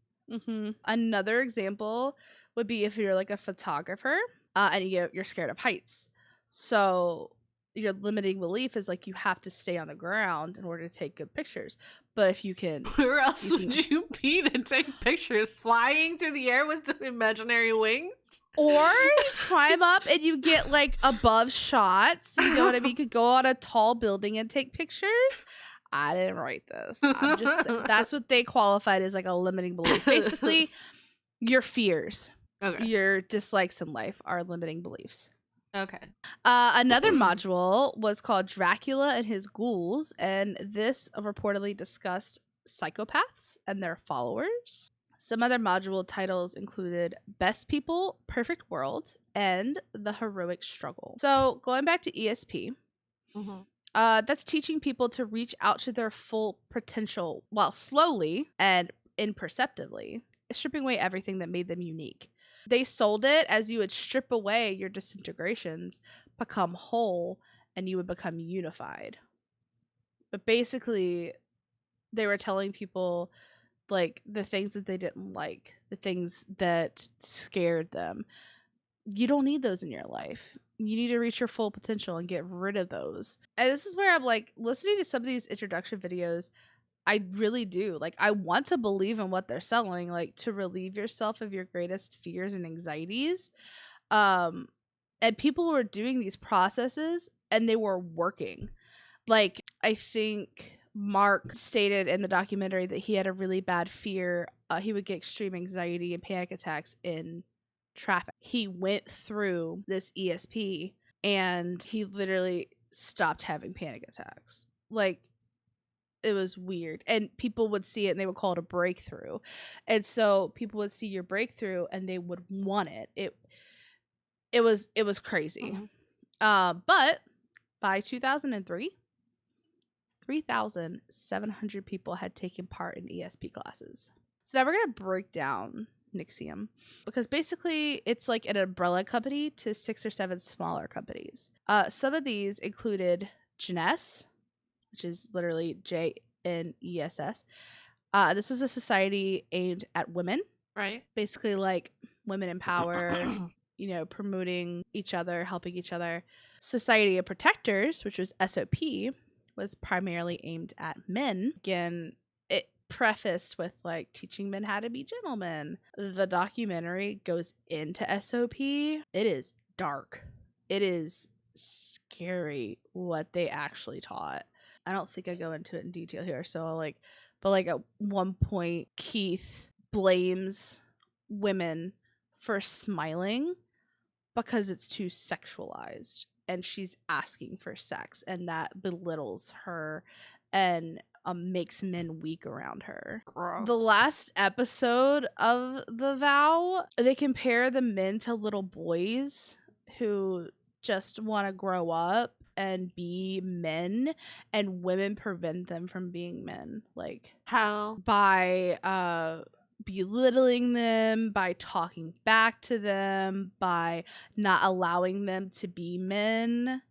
Another example would be if you're like a photographer and you're scared of heights. So your limiting belief is like you have to stay on the ground in order to take good pictures. But if you can, where else would you be to take pictures? Flying through the air with the imaginary wings? Or you climb up and you get like above shots. You know what I mean? You could go on a tall building and take pictures. I didn't write this. I'm just that's what they qualified as like a limiting belief. Basically, your fears, your dislikes in life are limiting beliefs. Okay. Another module was called Dracula and His Ghouls, and this reportedly discussed psychopaths and their followers. Some other module titles included Best People, Perfect World, and The Heroic Struggle. So going back to ESP, that's teaching people to reach out to their full potential while slowly and imperceptibly stripping away everything that made them unique. They sold it as you would strip away your disintegrations, become whole, and you would become unified. But basically, they were telling people like the things that they didn't like, the things that scared them. You don't need those in your life. You need to reach your full potential and get rid of those. And this is where I'm like listening to some of these introduction videos. I really do. Like, I want to believe in what they're selling, like, to relieve yourself of your greatest fears and anxieties. Um, and people were doing these processes and they were working. Like, I think Mark stated in the documentary that he had a really bad fear. He would get extreme anxiety and panic attacks in traffic. He went through this ESP and he literally stopped having panic attacks. Like, it was weird. And people would see it and they would call it a breakthrough. And so people would see your breakthrough and they would want it. It was crazy. But by 2003, 3,700 people had taken part in ESP classes. So now we're going to break down NXIVM because basically it's like an umbrella company to 6 or 7 smaller companies. Some of these included Jeunesse, which is literally JNESS. This was a society aimed at women. Right. Basically like women in power, you know, promoting each other, helping each other. Society of Protectors, which was SOP, was primarily aimed at men. Again, it prefaced with like teaching men how to be gentlemen. The documentary goes into SOP. It is dark. It is scary what they actually taught. I don't think I go into it in detail here. So but at one point, Keith blames women for smiling because it's too sexualized and she's asking for sex, and that belittles her and makes men weak around her. Gross. The last episode of The Vow, they compare the men to little boys who just want to grow up and be men, and women prevent them from being men. Like, how? By belittling them, by talking back to them, by not allowing them to be men.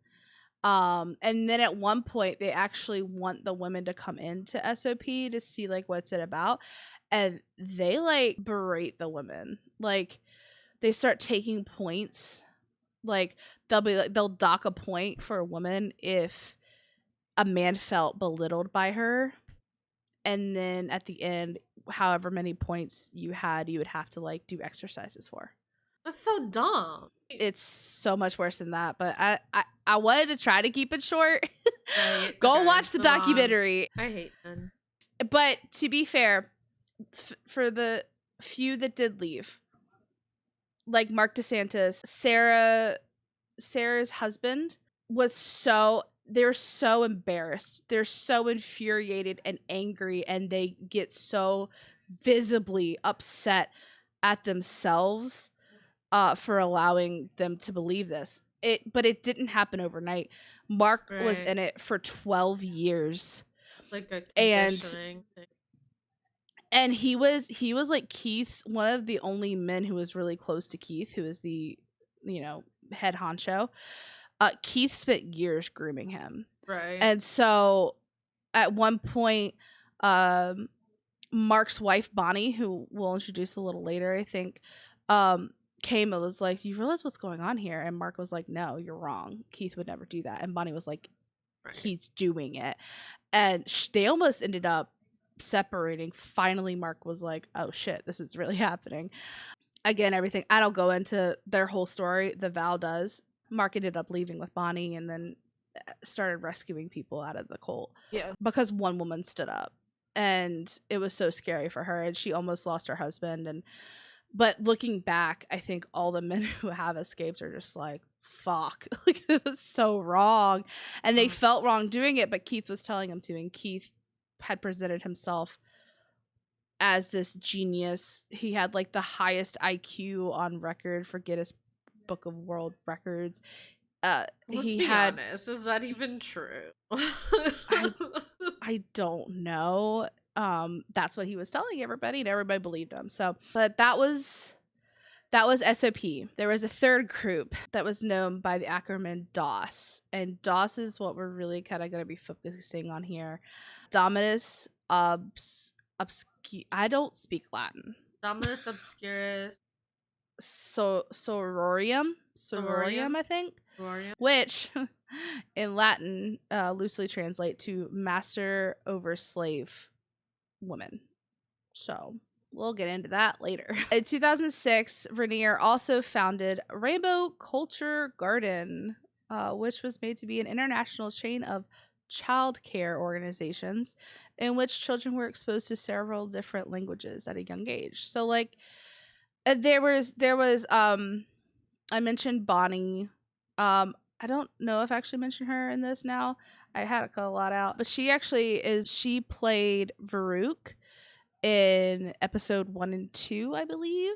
And then at one point they actually want the women to come into SOP to see like what's it about, and they like berate the women. Like, they start taking points. Like, they'll dock a point for a woman if a man felt belittled by her, and then at the end, however many points you had, you would have to like do exercises for. That's so dumb. It's so much worse than that, but I wanted to try to keep it short. Right. Go Okay, watch the go on. documentary. I hate men. But to be fair, for the few that did leave, like Mark DeSantis, Sarah's husband they're so embarrassed. They're so infuriated and angry, and they get so visibly upset at themselves for allowing them to believe this. But it didn't happen overnight. Mark was Right. in it for 12 years. Like a conditioning thing. And he was like Keith's, one of the only men who was really close to Keith, who is the, you know, head honcho. Keith spent years grooming him. Right. And so at one point, Mark's wife, Bonnie, who we'll introduce a little later, I think, came and was like, "You realize what's going on here?" And Mark was like, "No, you're wrong. Keith would never do that." And Bonnie was like, Right. "He's doing it." And they almost ended up separating. Finally, Mark was like, "Oh shit, this is really happening." Again, everything, I don't go into their whole story. The Vow does. Mark ended up leaving with Bonnie and then started rescuing people out of the cult. Yeah. Because one woman stood up, and it was so scary for her, and she almost lost her husband. But looking back, I think all the men who have escaped are just like, fuck, like, it was so wrong, and they felt wrong doing it, but Keith was telling them to, and Keith had presented himself as this genius. He had like the highest IQ on record for Guinness Book of World Records. Let's be honest, is that even true? I don't know. That's what he was telling everybody, and everybody believed him. So, but that was SOP. There was a third group that was known by the acronym DOS, and DOS is what we're really kind of going to be focusing on here. Dominus I don't speak Latin. Dominus Obscurus. Sororium, I think. Sororium. Which in Latin loosely translate to master over slave. women. So we'll get into that later. In 2006, Vernier also founded Rainbow Culture Garden, which was made to be an international chain of child care organizations in which children were exposed to several different languages at a young age. So like there was I mentioned Bonnie. I don't know if I actually mentioned her in this now. I had to cut a lot out, but she played Varuk in episode 1 and 2, I believe.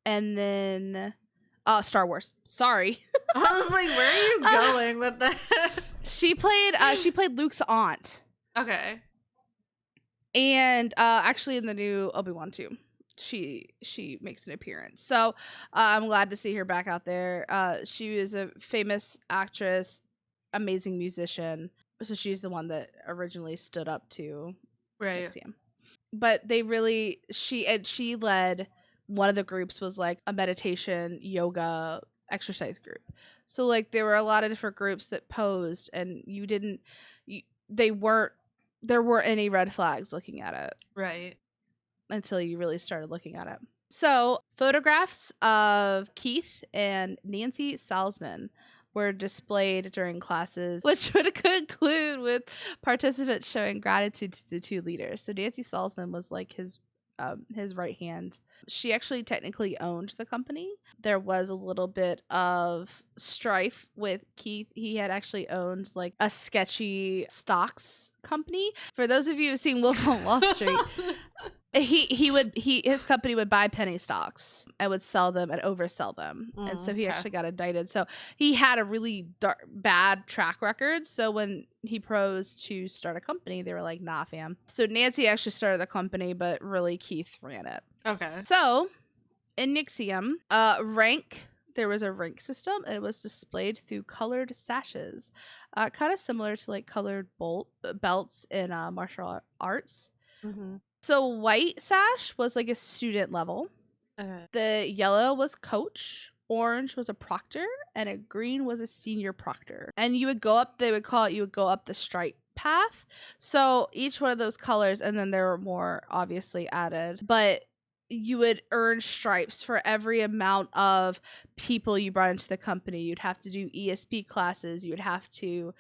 And then Star Wars. Sorry. I was like, where are you going with that? She played Luke's aunt. Okay. And actually in the new Obi-Wan too. She makes an appearance. So I'm glad to see her back out there. She was a famous actress, amazing musician. So she's the one that originally stood up to NXIVM. But she led one of the groups was like a meditation, yoga, exercise group. So like there were a lot of different groups that posed, and there weren't any red flags looking at it. Right. Until you really started looking at it. So, photographs of Keith and Nancy Salzman were displayed during classes, which would conclude with participants showing gratitude to the two leaders. So, Nancy Salzman was like his right hand. She actually technically owned the company. There was a little bit of strife with Keith. He had actually owned like a sketchy stocks company. For those of you who've seen Wolf on Wall Street, his company would buy penny stocks and would sell them and oversell them. And so he actually got indicted. So he had a really bad track record. So when he proposed to start a company, they were like, nah, fam. So Nancy actually started the company, but really Keith ran it. Okay. So in NXIVM, there was a rank system, and it was displayed through colored sashes, kind of similar to like colored belts in martial arts. Mm-hmm. So white sash was like a student level. Okay. The yellow was coach, orange was a proctor, and a green was a senior proctor. And you would go up the stripe path. So each one of those colors, and then there were more obviously added, but you would earn stripes for every amount of people you brought into the company. You'd have to do ESP classes. You would have to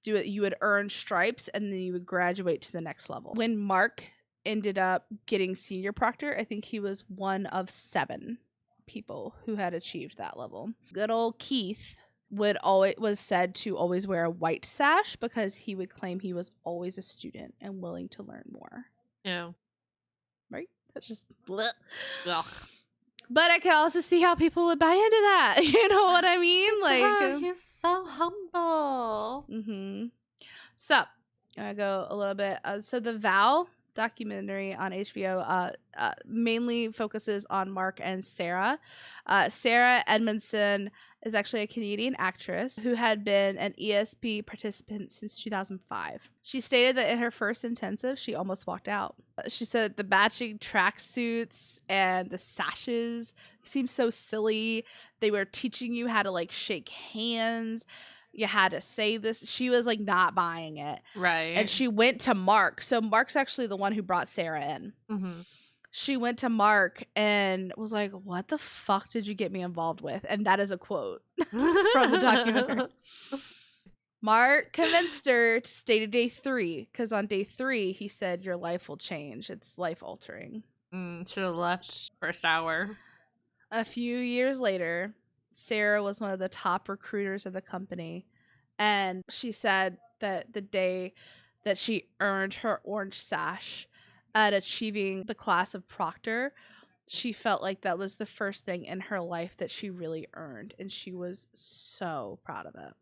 do it. You would earn stripes, and then you would graduate to the next level. When Mark ended up getting senior proctor, I think he was one of 7 people who had achieved that level. Good old Keith was said to always wear a white sash because he would claim he was always a student and willing to learn more. Yeah. Right? That's just bleh. Ugh. But I could also see how people would buy into that. You know what I mean? Like, he's so humble. Mm-hmm. So I'm gonna go a little bit. So the Vow documentary on HBO mainly focuses on Mark and Sarah. Sarah Edmondson is actually a Canadian actress who had been an ESP participant since 2005. She stated that in her first intensive, she almost walked out. She said the matching tracksuits and the sashes seemed so silly. They were teaching you how to like shake hands. You had to say this. She was like not buying it. Right. And she went to Mark. So Mark's actually the one who brought Sarah in. Mm-hmm. She went to Mark and was like, what the fuck did you get me involved with? And that is a quote from the documentary. Mark convinced her to stay to day 3 because on day 3, he said, your life will change. It's life altering. Should have left first hour. A few years later, Sarah was one of the top recruiters of the company, and she said that the day that she earned her orange sash at achieving the class of proctor, she felt like that was the first thing in her life that she really earned, and she was so proud of it.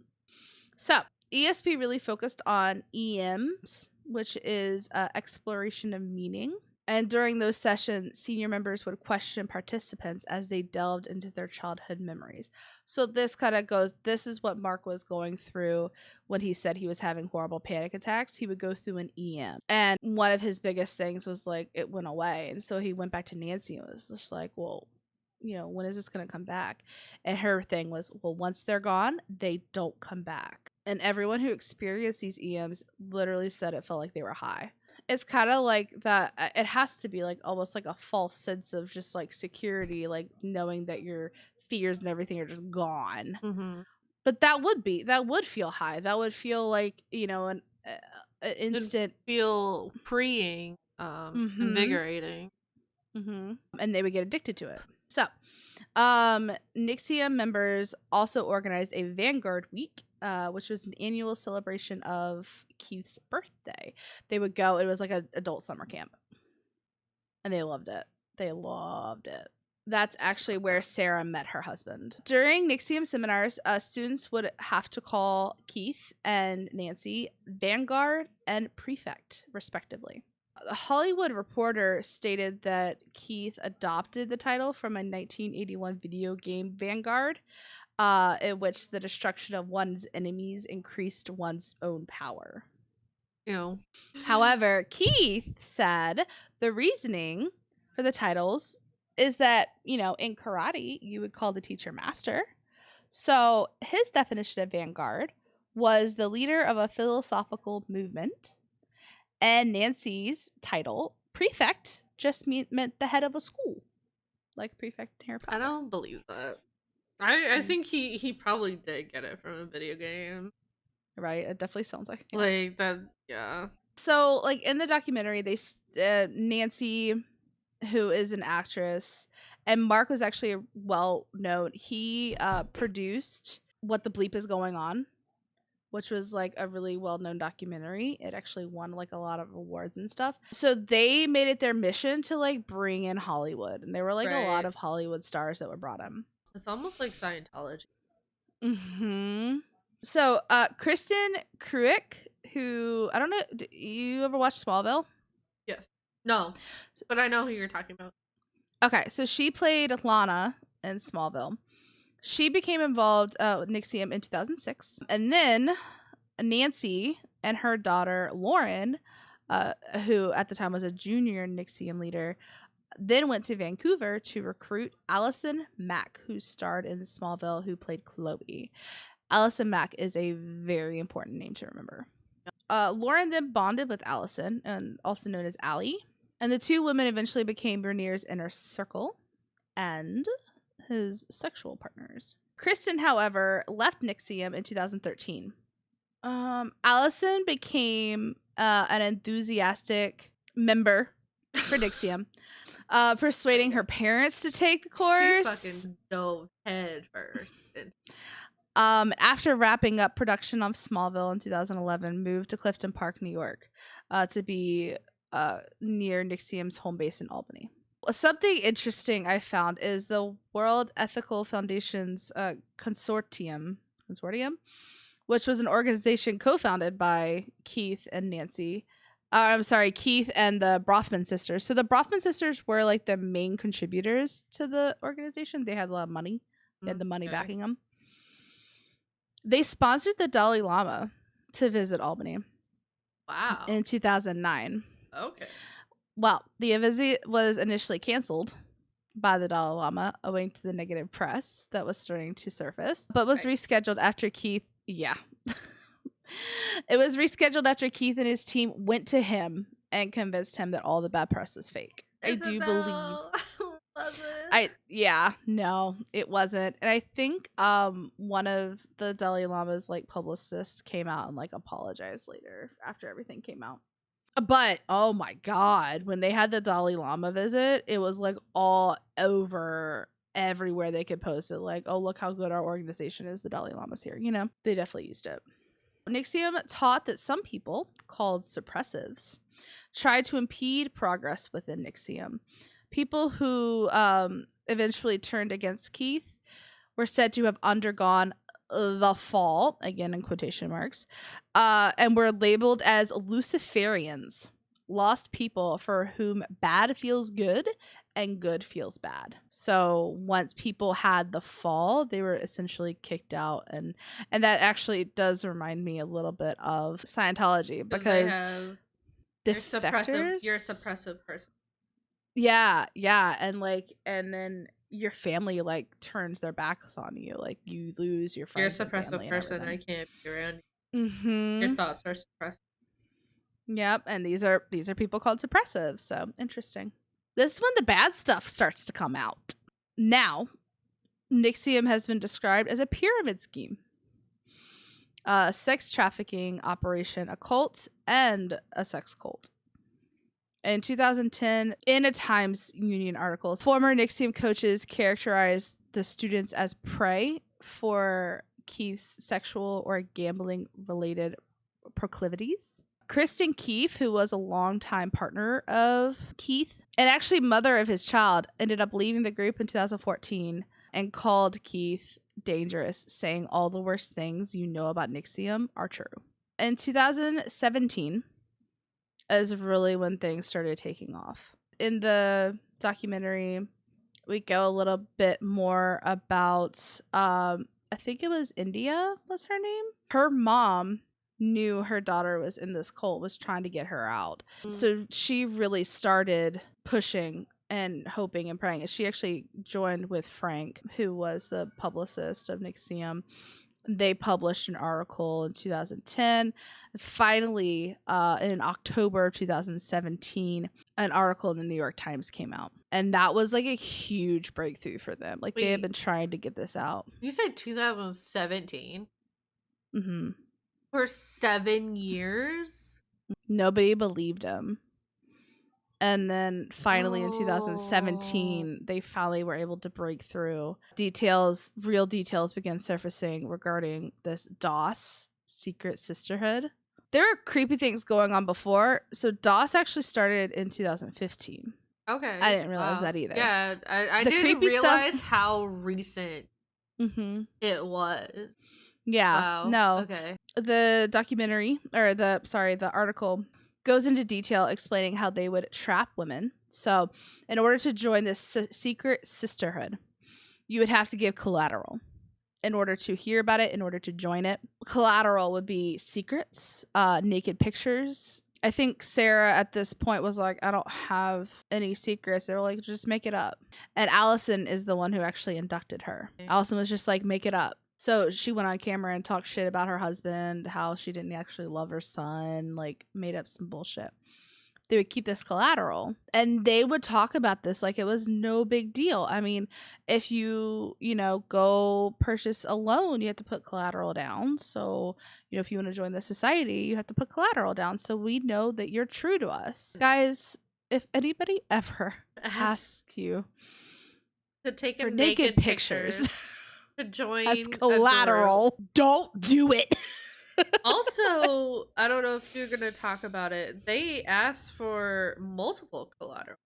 So ESP really focused on EMs, which is exploration of meaning. And during those sessions, senior members would question participants as they delved into their childhood memories. So this is what Mark was going through when he said he was having horrible panic attacks. He would go through an EM. And one of his biggest things was like, it went away. And so he went back to Nancy and was just like, well, when is this going to come back? And her thing was, well, once they're gone, they don't come back. And everyone who experienced these EMs literally said it felt like they were high. It's kind of like that. It has to be like almost like a false sense of just like security, like knowing that your fears and everything are just gone. Mm-hmm. But that would feel high. That would feel like, an It'd instant. feel freeing, Mm-hmm. invigorating. Mm-hmm. And they would get addicted to it. So, NXIVM members also organized a Vanguard Week, which was an annual celebration of Keith's birthday. They would go. It was like an adult summer camp, and they loved it. They loved it. That's actually where Sarah met her husband. During NXIVM seminars, students would have to call Keith and Nancy Vanguard and Prefect, respectively. The Hollywood Reporter stated that Keith adopted the title from a 1981 video game Vanguard, in which the destruction of one's enemies increased one's own power. Ew. However, Keith said the reasoning for the titles is that, in karate, you would call the teacher master. So his definition of Vanguard was the leader of a philosophical movement. And Nancy's title, prefect, just meant the head of a school. Like prefect in Harry I Potter. don't believe that. I think he probably did get it from a video game. Right? It definitely sounds like Like that, yeah. So, like in the documentary, Nancy, who is an actress, and Mark was actually well known. He produced "What the Bleep Is Going On," which was like a really well known documentary. It actually won like a lot of awards and stuff. So they made it their mission to like bring in Hollywood, and there were like a lot Right. of Hollywood stars that were brought in. It's almost like Scientology. Hmm. So, Kristen Kruick, who I don't know, do you ever watch Smallville? Yes. No, but I know who you're talking about. Okay, so she played Lana in Smallville. She became involved with NXIVM in 2006, and then Nancy and her daughter Lauren, who at the time was a junior NXIVM leader, then went to Vancouver to recruit Allison Mack, who starred in Smallville, who played Chloe. Allison Mack is a very important name to remember. Lauren then bonded with Allison, and also known as Allie, and the two women eventually became Bernier's inner circle and his sexual partners. Kristen, however, left NXIVM in 2013. Allison became an enthusiastic member for NXIVM, persuading her parents to take the course. She fucking dove head first. After wrapping up production of Smallville in 2011, moved to Clifton Park, New York, to be near NXIVM's home base in Albany. Something interesting I found is the World Ethical Foundation's consortium, which was an organization co-founded by Keith and Nancy. Keith and the Brofman sisters. So the Brofman sisters were like the main contributors to the organization. They had a lot of money. They had the money backing them. They sponsored the Dalai Lama to visit Albany. Wow. In 2009. Okay. Well, the visit was initially canceled by the Dalai Lama owing to the negative press that was starting to surface, but was rescheduled after Keith. Yeah. It was rescheduled after Keith and his team went to him and convinced him that all the bad press was fake. I do believe. No, it wasn't. And I think one of the Dalai Lama's like publicists came out and like apologized later after everything came out. But oh my god, when they had the Dalai Lama visit, it was like all over everywhere they could post it. Like, oh, look how good our organization is. The Dalai Lama's here. They definitely used it. NXIVM taught that some people, called suppressives, tried to impede progress within NXIVM. People who eventually turned against Keith were said to have undergone the fall, again in quotation marks, and were labeled as Luciferians, lost people for whom bad feels good and good feels bad. So once people had the fall, they were essentially kicked out, and that actually does remind me a little bit of Scientology because defectors, you're a suppressive person. Yeah, and then your family like turns their backs on you, like you lose your friends. You're a suppressive person. I can't be around you. Mm-hmm. Your thoughts are suppressed. Yep, and these are people called suppressives, so interesting. This is when the bad stuff starts to come out. Now, NXIVM has been described as a pyramid scheme, a sex trafficking operation, a cult, and a sex cult. In 2010, in a Times Union article, former NXIVM coaches characterized the students as prey for Keith's sexual or gambling-related proclivities. Kristen Keefe, who was a longtime partner of Keith and actually mother of his child, ended up leaving the group in 2014 and called Keith dangerous, saying all the worst things you know about NXIVM are true. In 2017 is really when things started taking off. In the documentary, we go a little bit more about, I think it was India was her name. Her mom knew her daughter was in this cult, was trying to get her out. So she really started pushing and hoping and praying. She actually joined with Frank, who was the publicist of NXIVM. They published an article in 2010. Finally, in October 2017, an article in the New York Times came out. And that was like a huge breakthrough for them. Like, they had been trying to get this out. You said 2017? Mm-hmm. For 7 years? Nobody believed him. And then finally in 2017, they finally were able to break through. Real details began surfacing regarding this DOS, secret sisterhood. There were creepy things going on before. So DOS actually started in 2015. Okay. I didn't realize that either. Yeah, I didn't realize how recent it was. Yeah. Wow. No. Okay. The documentary, or the article goes into detail explaining how they would trap women. So, in order to join this secret sisterhood, you would have to give collateral in order to hear about it, in order to join it. Collateral would be secrets, naked pictures. I think Sarah at this point was like, I don't have any secrets. They were like, just make it up. And Allison is the one who actually inducted her. Allison was just like, make it up. So she went on camera and talked shit about her husband, how she didn't actually love her son, like made up some bullshit. They would keep this collateral and they would talk about this like it was no big deal. I mean, if you go purchase a loan, you have to put collateral down. So, if you want to join the society, you have to put collateral down. So we know that you're true to us. Guys, if anybody ever asks you to take for naked pictures to join as collateral, don't do it. Also, I don't know if you're gonna talk about it. They asked for multiple collateral,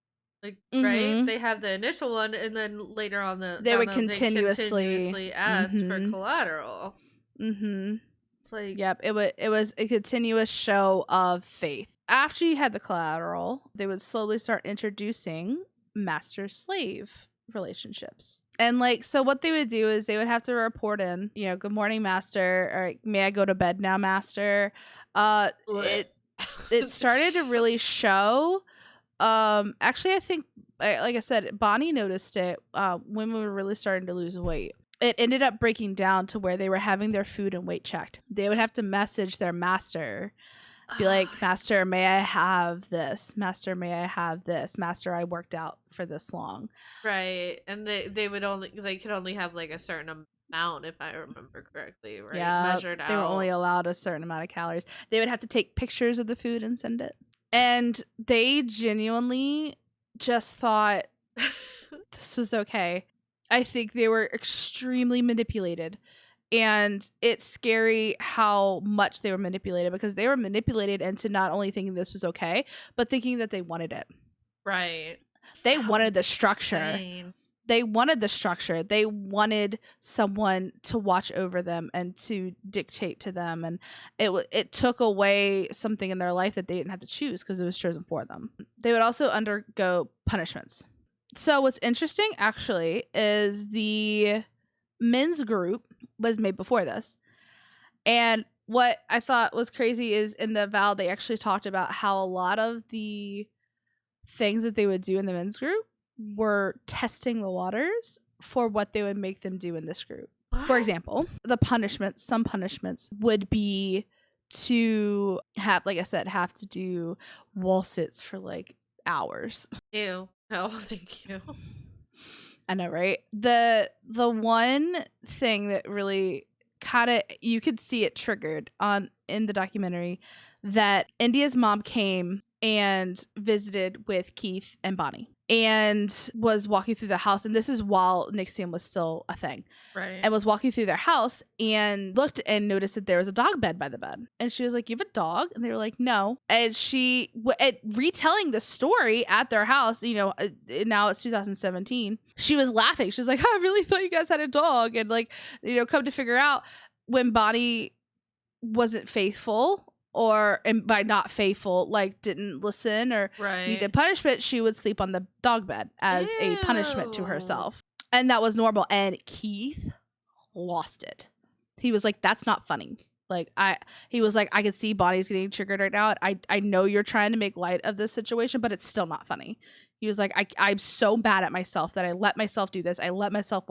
like right? They have the initial one, and then later on they would continuously ask for collateral. It's like, yep, it was a continuous show of faith. After you had the collateral, they would slowly start introducing master-slave relationships. And so what they would do is they would have to report in, good morning, master, or may I go to bed now, master. It started to really show. Actually, I think, like I said, Bonnie noticed it. Women were really starting to lose weight. It ended up breaking down to where they were having their food and weight checked. They would have to message their master, be like, master, may I have this? Master, may I have this? Master, I worked out for this long. Right. And they could only have like a certain amount, if I remember correctly, right? Yeah, measured out. They were only allowed a certain amount of calories. They would have to take pictures of the food and send it. And they genuinely just thought this was okay. I think they were extremely manipulated. And it's scary how much they were manipulated, because they were manipulated into not only thinking this was okay, but thinking that they wanted it. Right. They wanted the structure. Insane. They wanted the structure. They wanted someone to watch over them and to dictate to them. And it took away something in their life that they didn't have to choose, because it was chosen for them. They would also undergo punishments. So what's interesting, actually, is the men's group was made before this. And what I thought was crazy is in the vow, they actually talked about how a lot of the things that they would do in the men's group were testing the waters for what they would make them do in this group. What? For example, some punishments would be to have, like I said, have to do wall sits for like hours. Ew. No, thank you. I know, right? The one thing that really kind of, you could see it triggered on in the documentary, that India's mom came and visited with Keith and Bonnie and was walking through the house, and this is while NXIVM was still a thing. Right. And was walking through their house and looked and noticed that there was a dog bed by the bed. And she was like, "You have a dog?" And they were like, "No." And she, retelling the story at their house, you know, now it's 2017, she was laughing. She was like, "I really thought you guys had a dog." And like, you know, come to figure out, when Bonnie wasn't faithful, or, and by not faithful, like didn't listen or needed punishment, she would sleep on the dog bed as a punishment to herself. And that was normal. And Keith lost it. He was like, "That's not funny." Like, he was like, "I can see Bonnie's getting triggered right now. I know you're trying to make light of this situation, but it's still not funny." He was like, I'm so mad at myself that I let myself do this. I let myself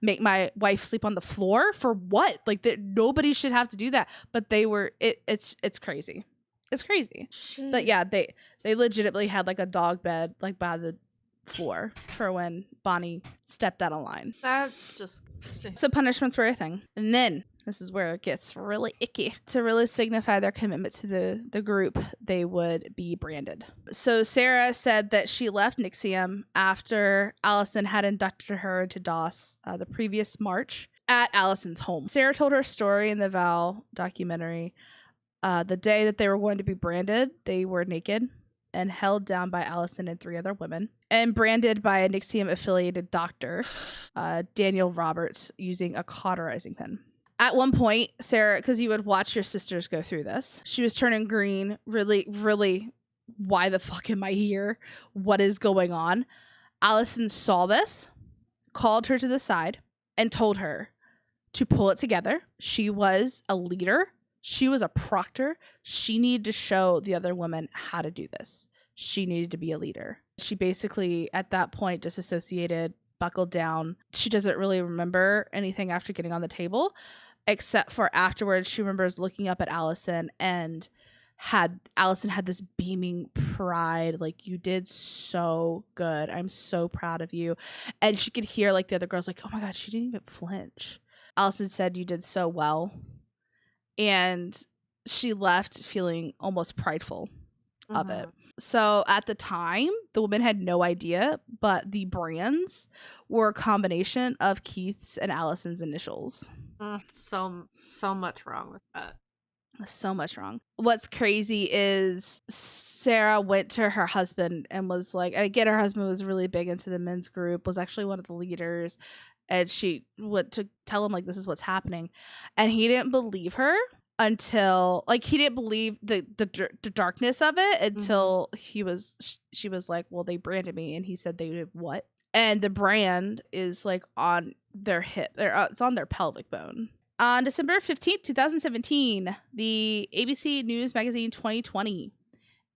make my wife sleep on the floor for what? Like, that nobody should have to do that. But they were, it's crazy. It's crazy. Jeez. But yeah, they legitimately had like a dog bed like by the floor for when Bonnie stepped out of line. That's disgusting. So punishments were a thing. And then this is where it gets really icky. To really signify their commitment to the group, they would be branded. So Sarah said that she left NXIVM after Allison had inducted her into DOS the previous March at Allison's home. Sarah told her story in the Val documentary. The day that they were going to be branded, they were naked and held down by Allison and 3 other women, and branded by a NXIVM affiliated doctor, Daniel Roberts, using a cauterizing pen. At one point, Sarah, because you would watch your sisters go through this, she was turning green, really, really, why the fuck am I here? What is going on? Allison saw this, called her to the side, and told her to pull it together. She was a leader. She was a proctor. She needed to show the other women how to do this. She needed to be a leader. She basically, at that point, disassociated, buckled down. She doesn't really remember anything after getting on the table, except for afterwards, she remembers looking up at Allison, and Allison had this beaming pride, like, "You did so good. I'm so proud of you." And she could hear like the other girls like, "Oh my God," she didn't even flinch. Allison said, "You did so well." And she left feeling almost prideful of it. So at the time, the women had no idea, but the brands were a combination of Keith's and Allison's initials. So much wrong with that. So much wrong. What's crazy is Sarah went to her husband and was like, and again, her husband was really big into the men's group, was actually one of the leaders. And she went to tell him, like, this is what's happening. And he didn't believe her until, like, he didn't believe the darkness of it until she was like, "Well, they branded me." And he said, "They did what?" And the brand is like on their hip. It's on their pelvic bone. On December 15th, 2017, the ABC News Magazine 2020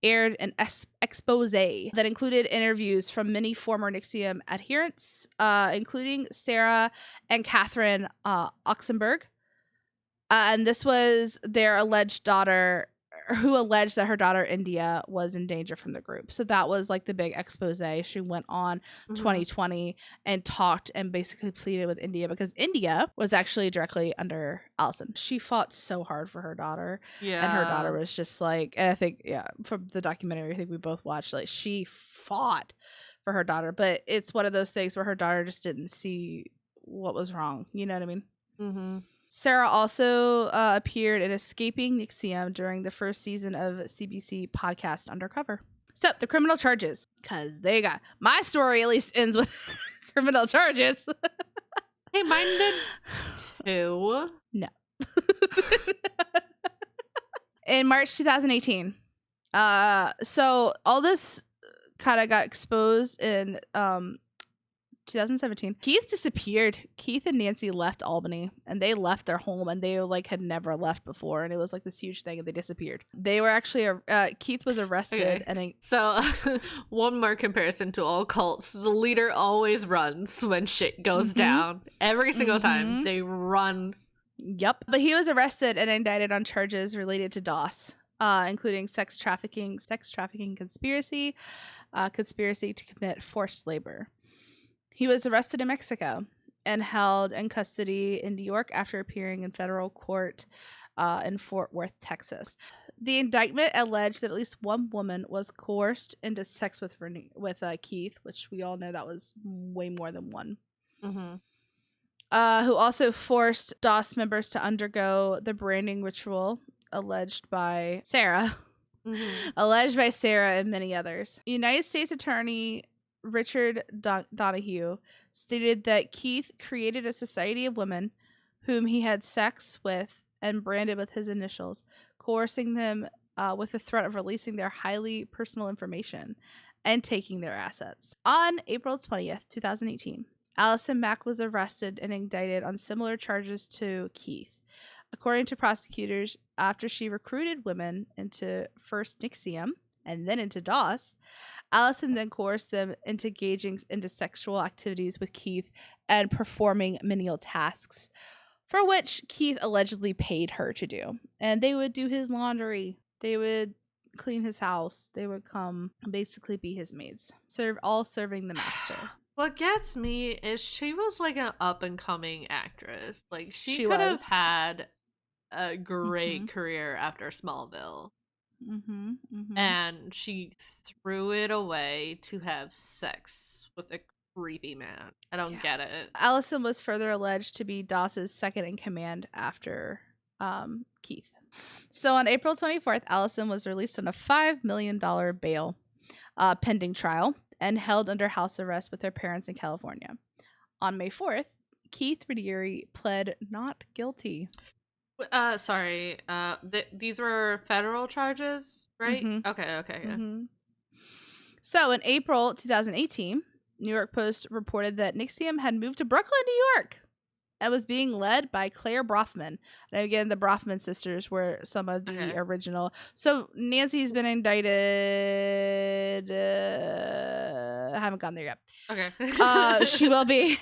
aired an expose that included interviews from many former NXIVM adherents, including Sarah and Catherine Oxenberg. And this was their alleged daughter, who alleged that her daughter India was in danger from the group. So that was like the big expose. She went on 2020 and talked and basically pleaded with India, because India was actually directly under Allison. She fought so hard for her daughter. Yeah. And her daughter was just like, and I think, yeah, from the documentary, I think we both watched, like, she fought for her daughter. But it's one of those things where her daughter just didn't see what was wrong. You know what I mean? Mm-hmm. Sarah also appeared in Escaping NXIVM during the first season of CBC podcast Undercover. So, the criminal charges, because they got, my story at least ends with criminal charges. Hey, mine did too. No. In March 2018. So, all this kind of got exposed in 2017. Keith disappeared. Keith and Nancy left Albany, and they left their home, and they like had never left before, and it was like this huge thing, and they disappeared. They were actually Keith was arrested. Okay. So one more comparison to all cults: the leader always runs when shit goes down. Every single time they run Yep. But he was arrested and indicted on charges related to DOS, including sex trafficking conspiracy, conspiracy to commit forced labor. He was arrested in Mexico and held in custody in New York after appearing in federal court in Fort Worth, Texas. The indictment alleged that at least one woman was coerced into sex with Keith, which we all know that was way more than one. Mm-hmm. Who also forced DOS members to undergo the branding ritual alleged by Sarah. Mm-hmm. Alleged by Sarah and many others. United States Attorney Richard Donahue stated that Keith created a society of women whom he had sex with and branded with his initials, coercing them with the threat of releasing their highly personal information and taking their assets. On April 20th, 2018, Allison Mack was arrested and indicted on similar charges to Keith. According to prosecutors, after she recruited women into first NXIVM and then into DOS, Allison then coerced them into engaging into sexual activities with Keith and performing menial tasks, for which Keith allegedly paid her to do. And they would do his laundry. They would clean his house. They would come basically be his maids, serving the master. What gets me is she was like an up and coming actress. Like she could was. have had a great career after Smallville. And she threw it away to have sex with a creepy man. I don't get it. Allison was further alleged to be DOS's second in command after Keith. So on April 24th, Allison was released on a $5 million bail pending trial and held under house arrest with her parents in California. On May 4th, Keith Raniere pled not guilty. Sorry. These were federal charges, right? Mm-hmm. Okay. Yeah. Mm-hmm. So in April 2018, New York Post reported that NXIVM had moved to Brooklyn, New York, and was being led by Claire Brofman. And again, the Brofman sisters were some of the original. So Nancy's been indicted. I haven't gone there yet. Okay. She will be.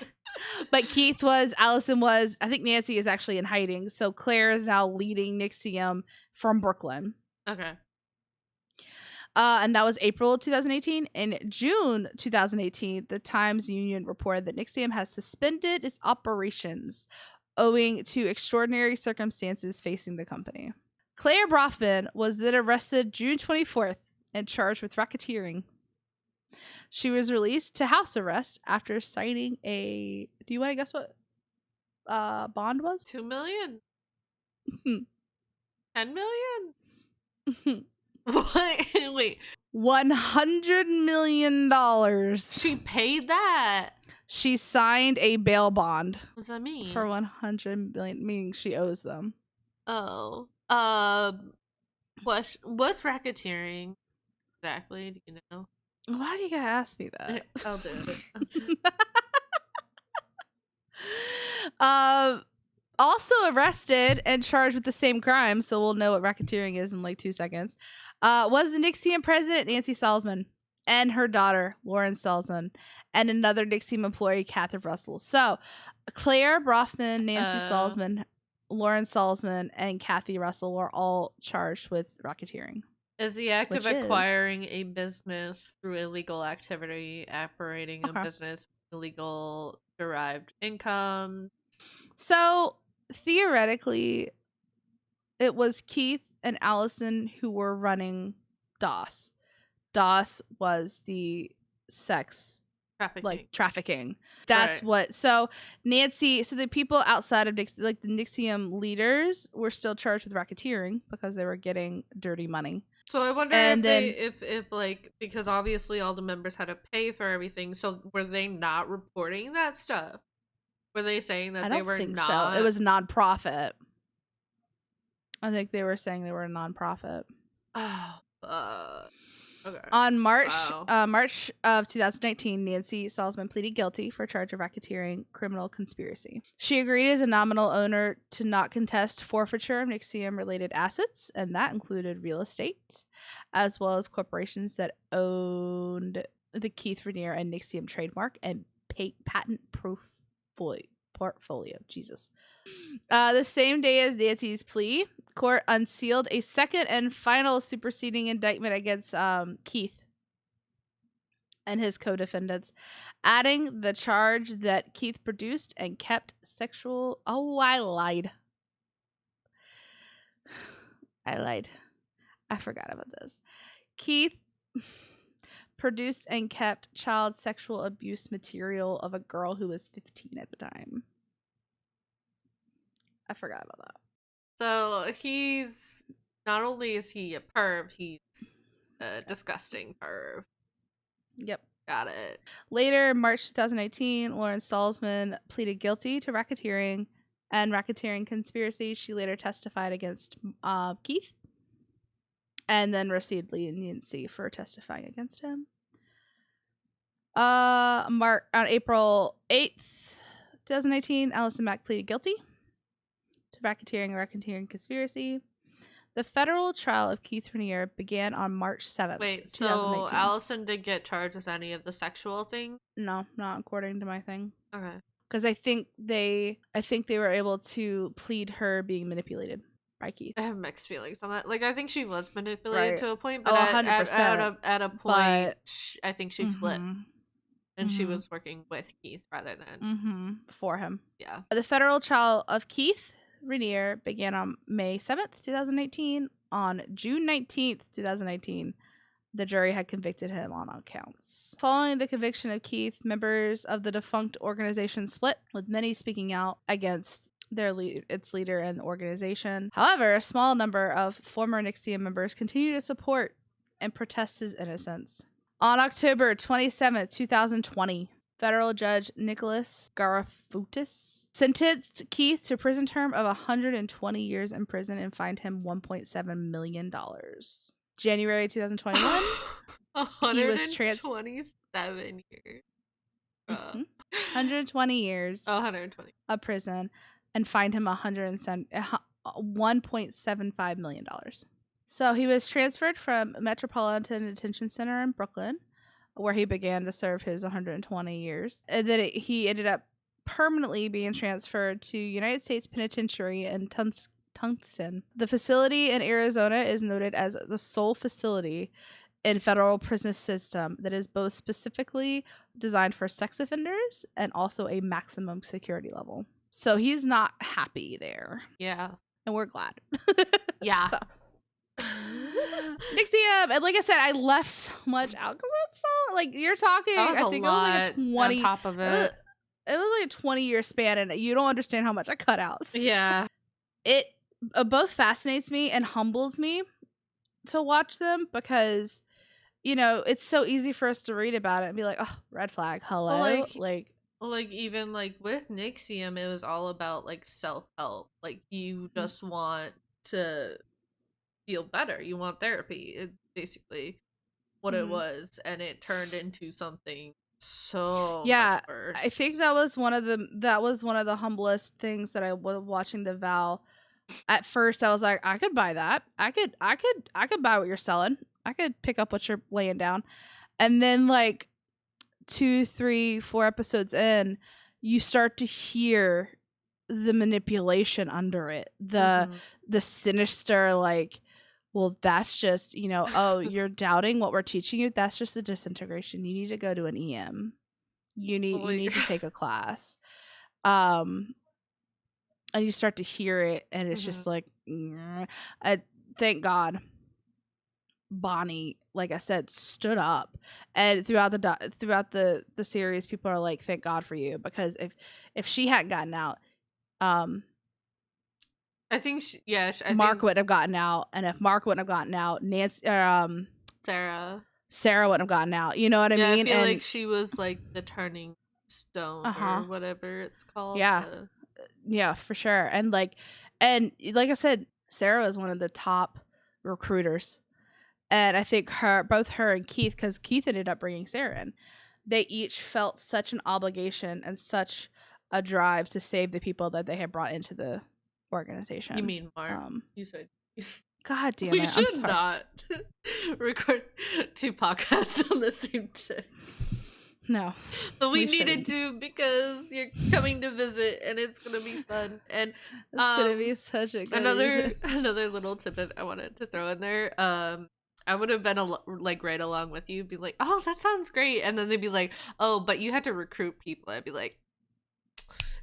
But Keith was, Allison was, I think Nancy is actually in hiding. So Claire is now leading NXIVM from Brooklyn. Okay. And that was April 2018. In June 2018, the Times Union reported that NXIVM has suspended its operations owing to extraordinary circumstances facing the company. Claire Brofman was then arrested June 24th and charged with racketeering. She was released to house arrest after signing a... Do you want to guess what bond was? $2 million? $10 million? What? Wait. $100 million. She paid that? She signed a bail bond. What does that mean? For $100 million, meaning she owes them. Oh. What's racketeering exactly? Do you know? Why do you gotta ask me that? I'll do it. Also arrested and charged with the same crime, so we'll know what racketeering is in like 2 seconds, was the NXIVM president, Nancy Salzman, and her daughter, Lauren Salzman, and another NXIVM employee, Kathy Russell. So, Claire Brofman, Nancy Salzman, Lauren Salzman, and Kathy Russell were all charged with racketeering. Is the act of acquiring a business through illegal activity, operating a business with illegal derived income? So, theoretically, it was Keith and Allison who were running DOS. DOS was the sex trafficking. That's right. What. So Nancy. So the people outside of the NXIVM leaders were still charged with racketeering because they were getting dirty money. So I wonder if because obviously all the members had to pay for everything. So were they not reporting that stuff? Were they saying that they were not? So. It was nonprofit. I think they were saying they were a nonprofit. Oh, okay. On March of 2019, Nancy Salzman pleaded guilty for a charge of racketeering, criminal conspiracy. She agreed as a nominal owner to not contest forfeiture of NXIVM-related assets, and that included real estate, as well as corporations that owned the Keith Raniere and NXIVM trademark and patent portfolio. portfolio. Jesus. The same day as Nancy's plea, court unsealed a second and final superseding indictment against Keith and his co-defendants, adding the charge that Keith produced and kept sexual... Oh, I lied. I forgot about this. Keith produced and kept child sexual abuse material of a girl who was 15 at the time. I forgot about that. So he's not only is he a perv, he's a disgusting perv. Yep. Got it. Later, March 2018, Lauren Salzman pleaded guilty to racketeering and racketeering conspiracy. She later testified against Keith and then received leniency for testifying against him. On April 8th, 2018, Allison Mack pleaded guilty to racketeering and racketeering conspiracy. The federal trial of Keith Raniere began on March 7th. Wait, 2019. so Allison did get charged with any of the sexual thing? No, not according to my thing. Okay. Because I think they were able to plead her being manipulated by Keith. I have mixed feelings on that. Like, I think she was manipulated to a point, but 100%. at a point, I think she flipped. And she was working with Keith rather than for him. Yeah. The federal trial of Keith Raniere began on May 7th, 2018. On June 19th, 2019, the jury had convicted him on all counts. Following the conviction of Keith, members of the defunct organization split, with many speaking out against its leader and the organization. However, a small number of former NXIVM members continue to support and protest his innocence. On October 27th, 2020, federal judge Nicholas Garafutis sentenced Keith to a prison term of 120 years in prison and fined him $1.7 million. January 2021, 127 years. 120 years 120 of prison and fined him $1.75 million. So he was transferred from Metropolitan Detention Center in Brooklyn, where he began to serve his 120 years. And then he ended up permanently being transferred to United States Penitentiary in Tucson. The facility in Arizona is noted as the sole facility in federal prison system that is both specifically designed for sex offenders and also a maximum security level. So he's not happy there. Yeah. And we're glad. Yeah. So. NXIVM, and like I said, I left so much out because that's so like you're talking. That was I think it was like a 20 on top of it. It was like a 20-year span, and you don't understand how much I cut out. Yeah, it both fascinates me and humbles me to watch them because it's so easy for us to read about it and be like, oh, red flag, hello, like even like with NXIVM, it was all about like self-help. Like you just want to feel better. You want therapy. It's basically what it was, and it turned into something so much worse. I think that was one of the humblest things that I was watching the Vow. At first, I was like, I could buy that. I could buy what you're selling. I could pick up what you're laying down. And then like 2, 3, 4 episodes in, you start to hear the manipulation under it. The sinister, like, well, that's just, oh, you're doubting what we're teaching you? That's just a disintegration. You need to go to an EM. You need to take a class. And you start to hear it, and it's just like, thank God Bonnie, like I said, stood up. And throughout the series, people are like, thank God for you, because if she hadn't gotten out, I think Mark wouldn't have gotten out, and if Mark wouldn't have gotten out, Nancy, Sarah wouldn't have gotten out. You know what I mean? I feel like she was like the turning stone or whatever it's called. Yeah, for sure. And like I said, Sarah was one of the top recruiters, and I think both her and Keith, because Keith ended up bringing Sarah in, they each felt such an obligation and such a drive to save the people that they had brought into the organization. You mean Mark? You said. God damn it! We should not record 2 podcasts on the same day. No. But we shouldn't. needed to because you're coming to visit and it's gonna be fun. And It's gonna be such a good reason. another little tidbit I wanted to throw in there. I would have been like right along with you, be like, oh, that sounds great, and then they'd be like, oh, but you had to recruit people. I'd be like,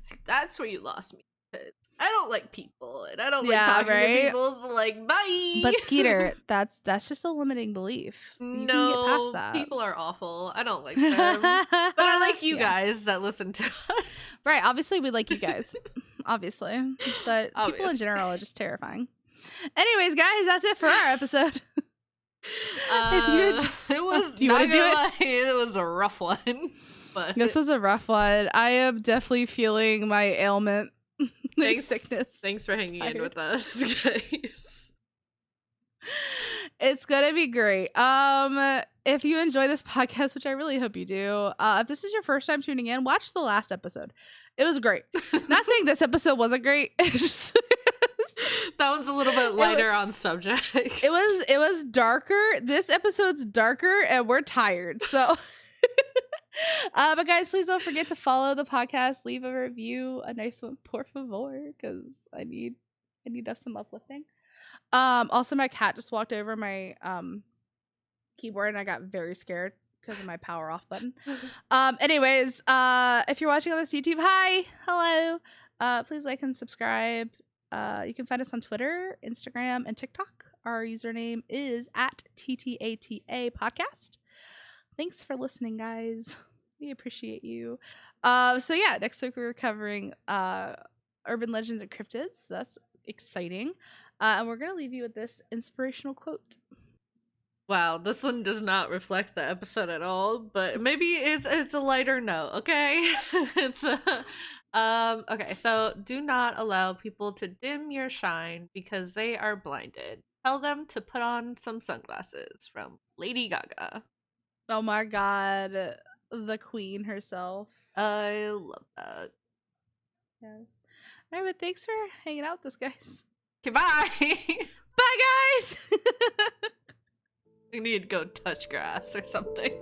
see, that's where you lost me. 'Cause I don't like people, and I don't like talking to people. So like, bye. But Skeeter, that's just a limiting belief. You can get past that. People are awful. I don't like them. But I like you guys that listen to us. Right, obviously we like you guys. Obviously. But people in general are just terrifying. Anyways, guys, that's it for our episode. It was do you want to do it? It was a rough one. But This was a rough one. I am definitely feeling my ailment. Sickness. Thanks for hanging in with us, guys. It's gonna be great. If you enjoy this podcast, which I really hope you do, if this is your first time tuning in, watch the last episode. It was great. Not saying this episode wasn't great. That one's a little bit lighter on subjects. It was darker. This episode's darker, and we're tired. So, but guys, please don't forget to follow the podcast. Leave a review, a nice one, por favor, because I need some uplifting. Also, my cat just walked over my keyboard, and I got very scared because of my power off button. Anyways, if you're watching on this YouTube, hi, hello. Please like and subscribe. You can find us on Twitter, Instagram, and TikTok. Our username is @TTATA podcast. Thanks for listening, guys. We appreciate you. So yeah, next week we're covering urban legends and cryptids. That's exciting. And we're gonna leave you with this inspirational quote. Wow, this one does not reflect the episode at all, but maybe it's a lighter note, okay? It's okay, so do not allow people to dim your shine because they are blinded. Tell them to put on some sunglasses, from Lady Gaga. Oh my god, the queen herself. I love that. Yes. Alright, but thanks for hanging out with us, guys. Okay, bye! Bye, guys! We need to go touch grass or something.